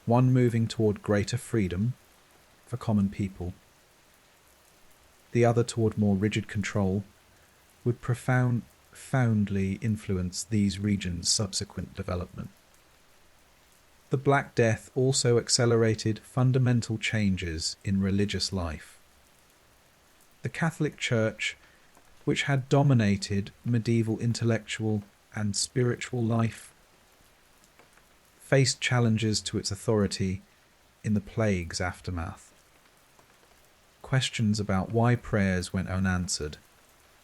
one moving toward greater freedom for common people, the other toward more rigid control, would profoundly influence these regions' subsequent development. The Black Death also accelerated fundamental changes in religious life. The Catholic Church, which had dominated medieval intellectual and spiritual life, faced challenges to its authority in the plague's aftermath. Questions about why prayers went unanswered,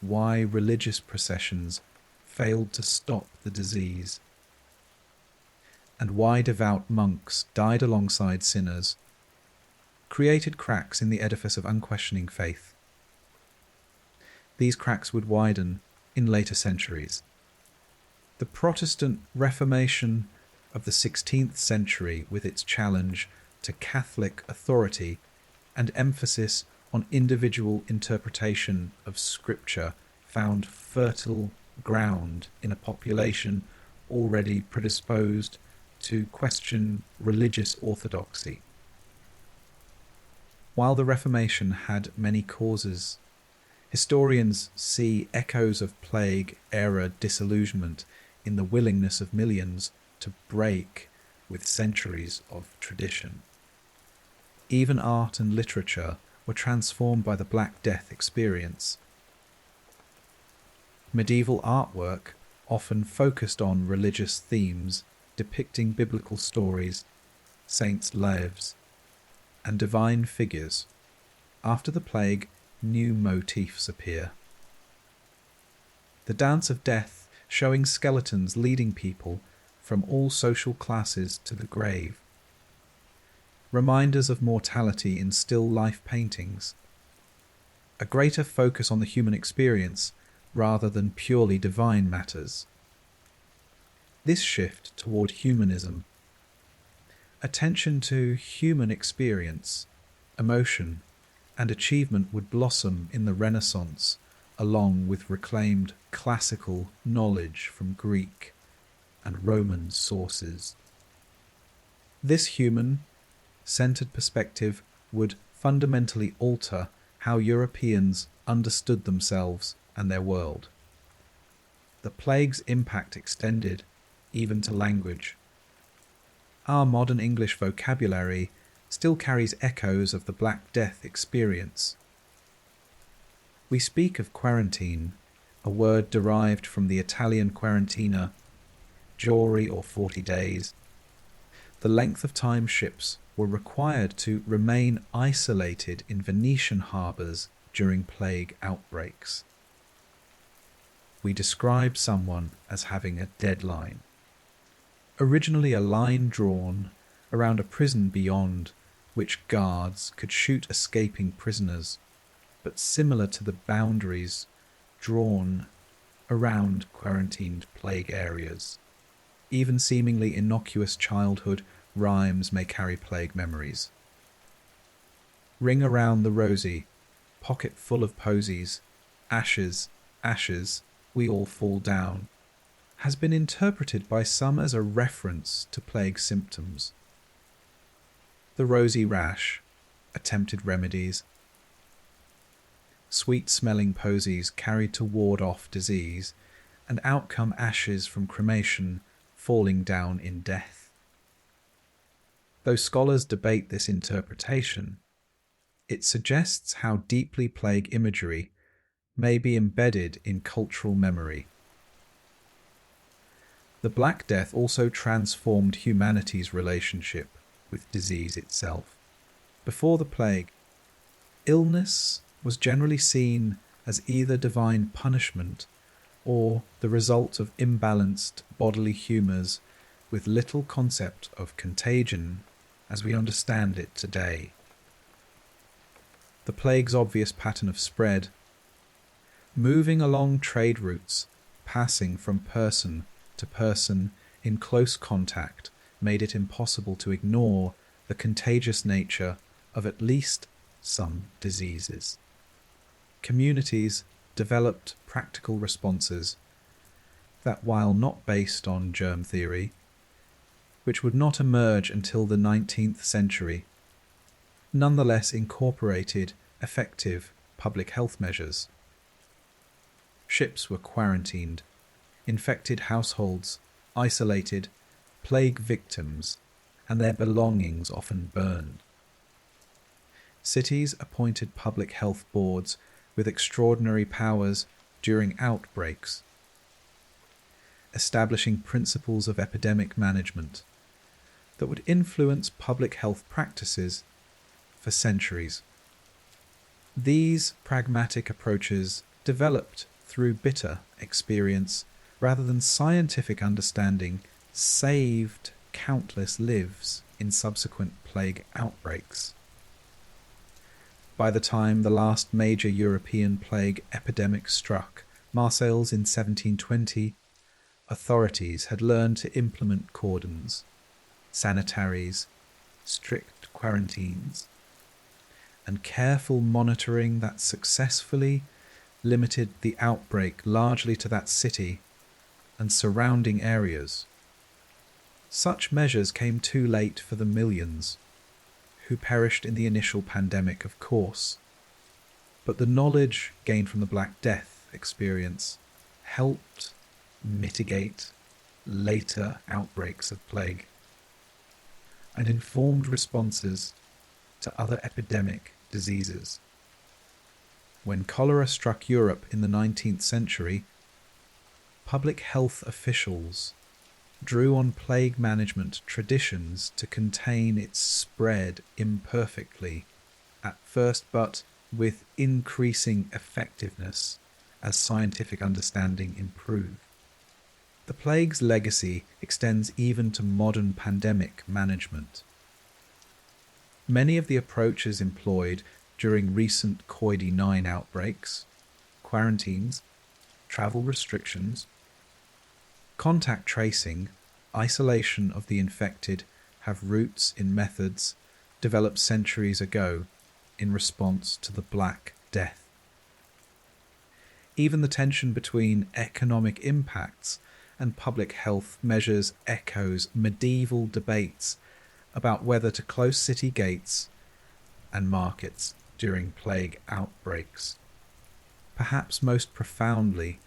why religious processions failed to stop the disease, and why devout monks died alongside sinners, created cracks in the edifice of unquestioning faith. These cracks would widen in later centuries. The Protestant Reformation of the 16th century, with its challenge to Catholic authority and emphasis on individual interpretation of Scripture, found fertile ground in a population already predisposed to question religious orthodoxy. While the Reformation had many causes, historians see echoes of plague-era disillusionment in the willingness of millions to break with centuries of tradition. Even art and literature were transformed by the Black Death experience. Medieval artwork often focused on religious themes, depicting biblical stories, saints' lives, and divine figures. After the plague, new motifs appear. The Dance of Death, showing skeletons leading people from all social classes to the grave. Reminders of mortality in still life paintings. A greater focus on the human experience rather than purely divine matters. This shift toward humanism, attention to human experience, emotion, and achievement would blossom in the Renaissance, along with reclaimed classical knowledge from Greek and Roman sources. This human-centered perspective would fundamentally alter how Europeans understood themselves and their world. The plague's impact extended even to language. Our modern English vocabulary still carries echoes of the Black Death experience. We speak of quarantine, a word derived from the Italian quarantina, jury or 40 days, the length of time ships were required to remain isolated in Venetian harbours during plague outbreaks. We describe someone as having a deadline. Originally a line drawn around a prison beyond which guards could shoot escaping prisoners, but similar to the boundaries drawn around quarantined plague areas. Even seemingly innocuous childhood rhymes may carry plague memories. Ring around the rosy, pocket full of posies, ashes, ashes, we all fall down, has been interpreted by some as a reference to plague symptoms. The rosy rash, attempted remedies. sweet-smelling posies carried to ward off disease, and out come ashes from cremation falling down in death. Though scholars debate this interpretation, it suggests how deeply plague imagery may be embedded in cultural memory. The Black Death also transformed humanity's relationship with disease itself. Before the plague, illness was generally seen as either divine punishment or the result of imbalanced bodily humours with little concept of contagion as we understand it today. The plague's obvious pattern of spread, moving along trade routes, passing from person to person in close contact, made it impossible to ignore the contagious nature of at least some diseases. Communities developed practical responses that, while not based on germ theory, which would not emerge until the 19th century, nonetheless incorporated effective public health measures. Ships were quarantined, infected households isolated, plague victims and their belongings often burned. Cities appointed public health boards with extraordinary powers during outbreaks, establishing principles of epidemic management that would influence public health practices for centuries. These pragmatic approaches developed through bitter experience rather than scientific understanding, saved countless lives in subsequent plague outbreaks. By the time the last major European plague epidemic struck, Marseilles in 1720, authorities had learned to implement cordons, sanitaries, strict quarantines, and careful monitoring that successfully limited the outbreak largely to that city and surrounding areas. Such measures came too late for the millions who perished in the initial pandemic, of course, but the knowledge gained from the Black Death experience helped mitigate later outbreaks of plague and informed responses to other epidemic diseases. When cholera struck Europe in the 19th century, public health officials drew on plague management traditions to contain its spread imperfectly at first, but with increasing effectiveness as scientific understanding improved. The plague's legacy extends even to modern pandemic management. Many of the approaches employed during recent COVID-19 outbreaks, quarantines, travel restrictions, contact tracing, isolation of the infected have roots in methods developed centuries ago in response to the Black Death. Even the tension between economic impacts and public health measures echoes medieval debates about whether to close city gates and markets during plague outbreaks. Perhaps most profoundly,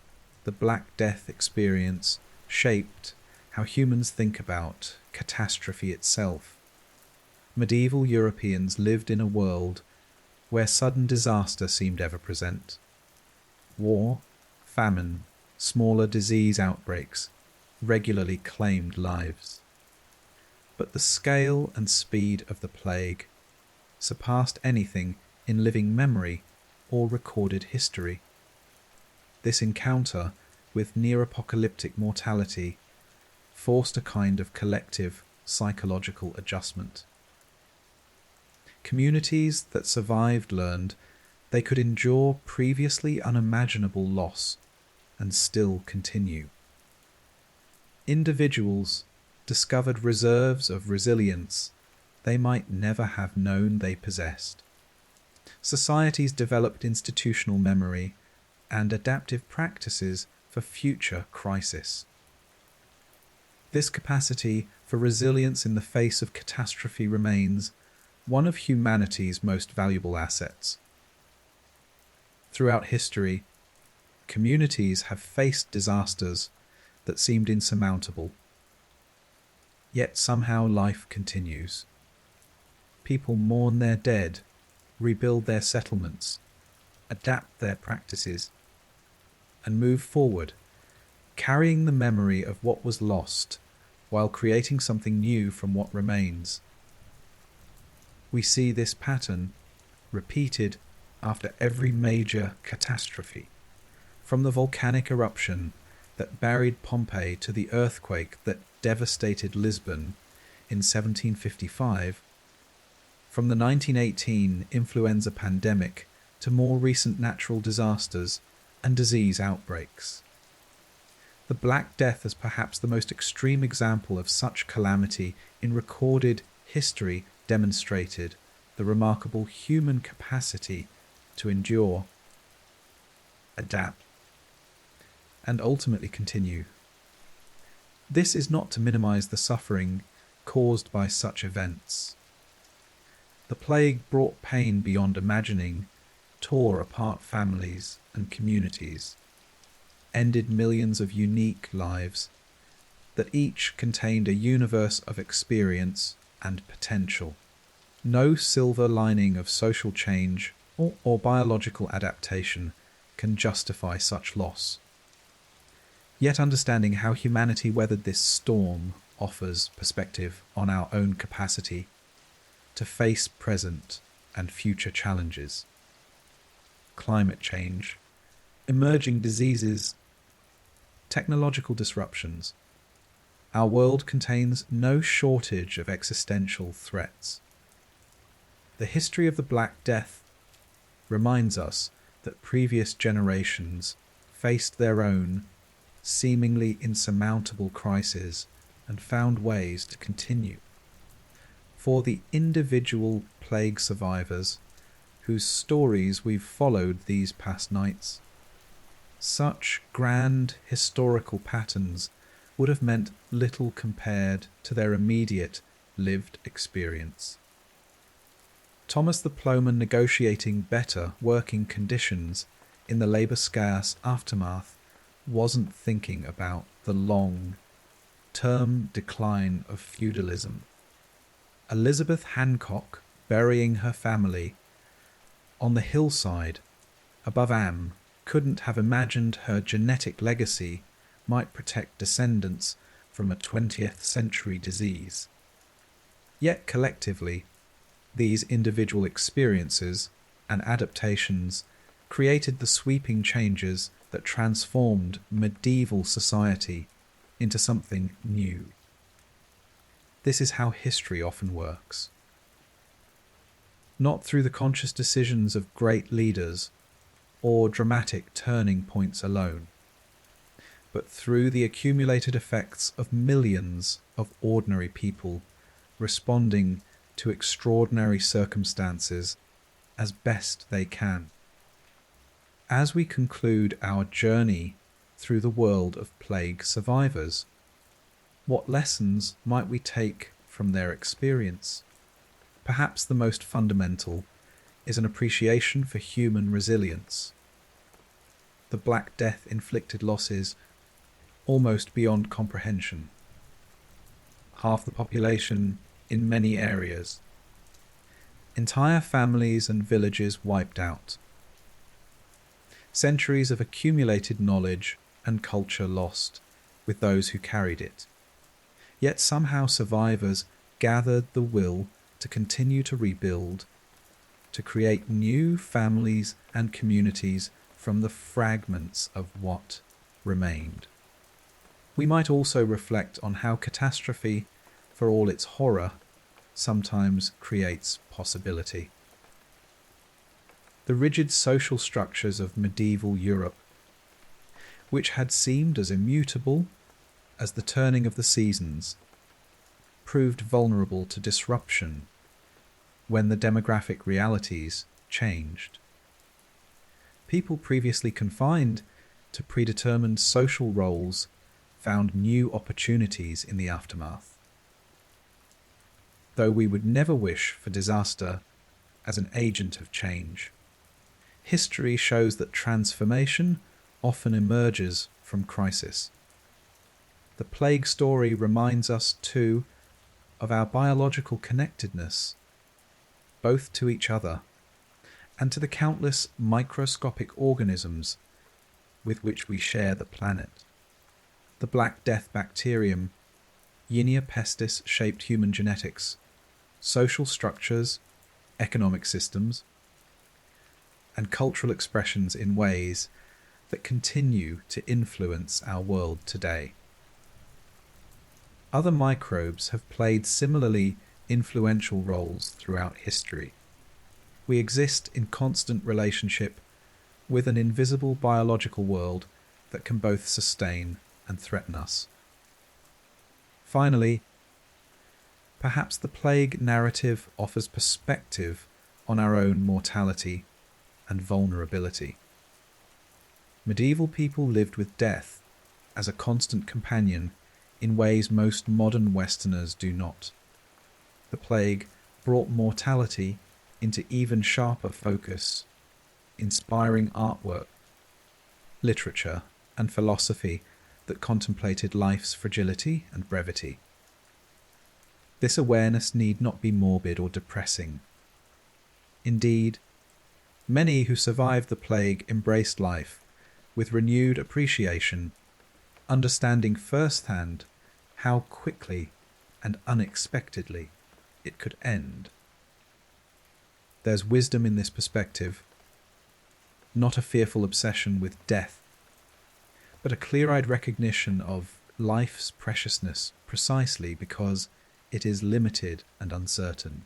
the Black Death experience shaped how humans think about catastrophe itself. Medieval Europeans lived in a world where sudden disaster seemed ever present. War, famine, smaller disease outbreaks regularly claimed lives. But the scale and speed of the plague surpassed anything in living memory or recorded history. This encounter with near-apocalyptic mortality forced a kind of collective psychological adjustment. Communities that survived learned they could endure previously unimaginable loss and still continue. Individuals discovered reserves of resilience they might never have known they possessed. Societies developed institutional memory and adaptive practices for future crisis. This capacity for resilience in the face of catastrophe remains one of humanity's most valuable assets. Throughout history, communities have faced disasters that seemed insurmountable. Yet somehow life continues. People mourn their dead, rebuild their settlements, adapt their practices, and move forward, carrying the memory of what was lost while creating something new from what remains. We see this pattern repeated after every major catastrophe, from the volcanic eruption that buried Pompeii to the earthquake that devastated Lisbon in 1755, from the 1918 influenza pandemic to more recent natural disasters and disease outbreaks. The Black Death is perhaps the most extreme example of such calamity in recorded history demonstrated the remarkable human capacity to endure, adapt, and ultimately continue. This is not to minimize the suffering caused by such events. The plague brought pain beyond imagining, tore apart families and communities, ended millions of unique lives that each contained a universe of experience and potential. No silver lining of social change or biological adaptation can justify such loss. Yet understanding how humanity weathered this storm offers perspective on our own capacity to face present and future challenges. Climate change, emerging diseases, technological disruptions. Our world contains no shortage of existential threats. The history of the Black Death reminds us that previous generations faced their own seemingly insurmountable crises and found ways to continue. For the individual plague survivors whose stories we've followed these past nights, such grand historical patterns would have meant little compared to their immediate lived experience. Thomas the Ploughman negotiating better working conditions in the labour-scarce aftermath wasn't thinking about the long-term decline of feudalism. Elizabeth Hancock burying her family on the hillside above Eyam couldn't have imagined her genetic legacy might protect descendants from a 20th century disease. Yet collectively, these individual experiences and adaptations created the sweeping changes that transformed medieval society into something new. This is how history often works. Not through the conscious decisions of great leaders or dramatic turning points alone, but through the accumulated effects of millions of ordinary people responding to extraordinary circumstances as best they can. As we conclude our journey through the world of plague survivors, what lessons might we take from their experience? Perhaps the most fundamental is an appreciation for human resilience. The Black Death inflicted losses almost beyond comprehension. Half the population in many areas. Entire families and villages wiped out. Centuries of accumulated knowledge and culture lost with those who carried it. Yet somehow survivors gathered the will to continue to rebuild, to create new families and communities from the fragments of what remained. We might also reflect on how catastrophe, for all its horror, sometimes creates possibility. The rigid social structures of medieval Europe, which had seemed as immutable as the turning of the seasons, proved vulnerable to disruption when the demographic realities changed. People previously confined to predetermined social roles found new opportunities in the aftermath. Though we would never wish for disaster as an agent of change, history shows that transformation often emerges from crisis. The plague story reminds us, too, of our biological connectedness, both to each other and to the countless microscopic organisms with which we share the planet. The Black Death bacterium, Yinia pestis, shaped human genetics, social structures, economic systems, and cultural expressions in ways that continue to influence our world today. Other microbes have played similarly influential roles throughout history. We exist in constant relationship with an invisible biological world that can both sustain and threaten us. Finally, perhaps the plague narrative offers perspective on our own mortality and vulnerability. Medieval people lived with death as a constant companion in ways most modern Westerners do not. The plague brought mortality into even sharper focus, inspiring artwork, literature, and philosophy that contemplated life's fragility and brevity. This awareness need not be morbid or depressing. Indeed, many who survived the plague embraced life with renewed appreciation, understanding firsthand how quickly and unexpectedly it could end. There's wisdom in this perspective, not a fearful obsession with death, but a clear-eyed recognition of life's preciousness precisely because it is limited and uncertain.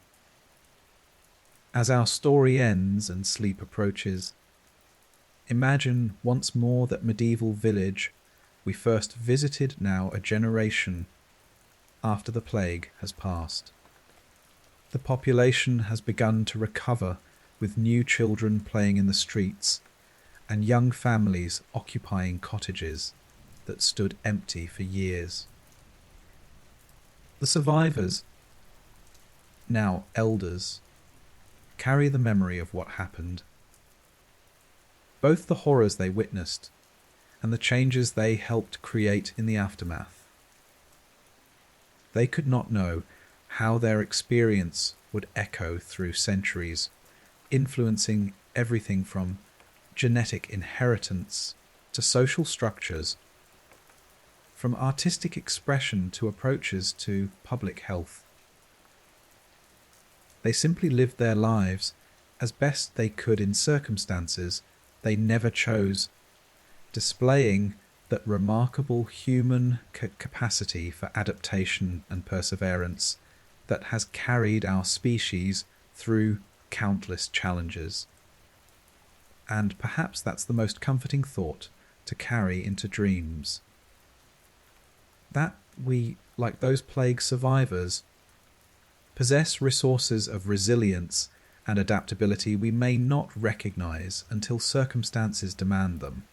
As our story ends and sleep approaches, imagine once more that medieval village we first visited, now a generation after the plague has passed. The population has begun to recover, with new children playing in the streets and young families occupying cottages that stood empty for years. The survivors, now elders, carry the memory of what happened. Both the horrors they witnessed and the changes they helped create in the aftermath. They could not know how their experience would echo through centuries, influencing everything from genetic inheritance to social structures, from artistic expression to approaches to public health. They simply lived their lives as best they could in circumstances they never chose, displaying that remarkable human capacity for adaptation and perseverance that has carried our species through countless challenges. And perhaps that's the most comforting thought to carry into dreams. That we, like those plague survivors, possess resources of resilience and adaptability we may not recognize until circumstances demand them.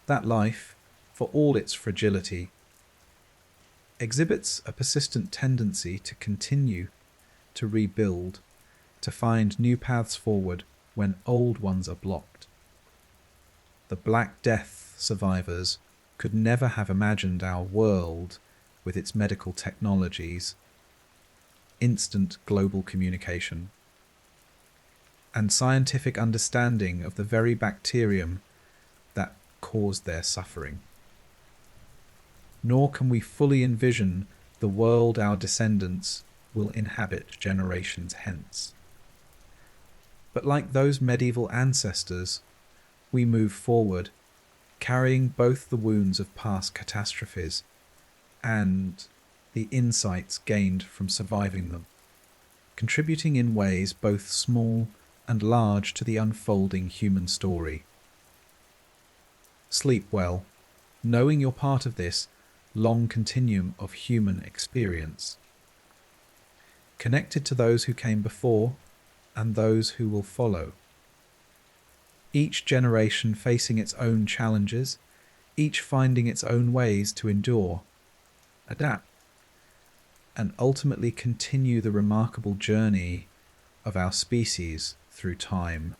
That life, for all its fragility, exhibits a persistent tendency to continue, to rebuild, to find new paths forward when old ones are blocked. The Black Death survivors could never have imagined our world with its medical technologies, instant global communication, and scientific understanding of the very bacterium that caused their suffering. Nor can we fully envision the world our descendants will inhabit generations hence. But like those medieval ancestors, we move forward, carrying both the wounds of past catastrophes and the insights gained from surviving them, contributing in ways both small and large to the unfolding human story. Sleep well, knowing you're part of this long continuum of human experience, connected to those who came before and those who will follow. Each generation facing its own challenges, each finding its own ways to endure, adapt, and ultimately continue the remarkable journey of our species through time.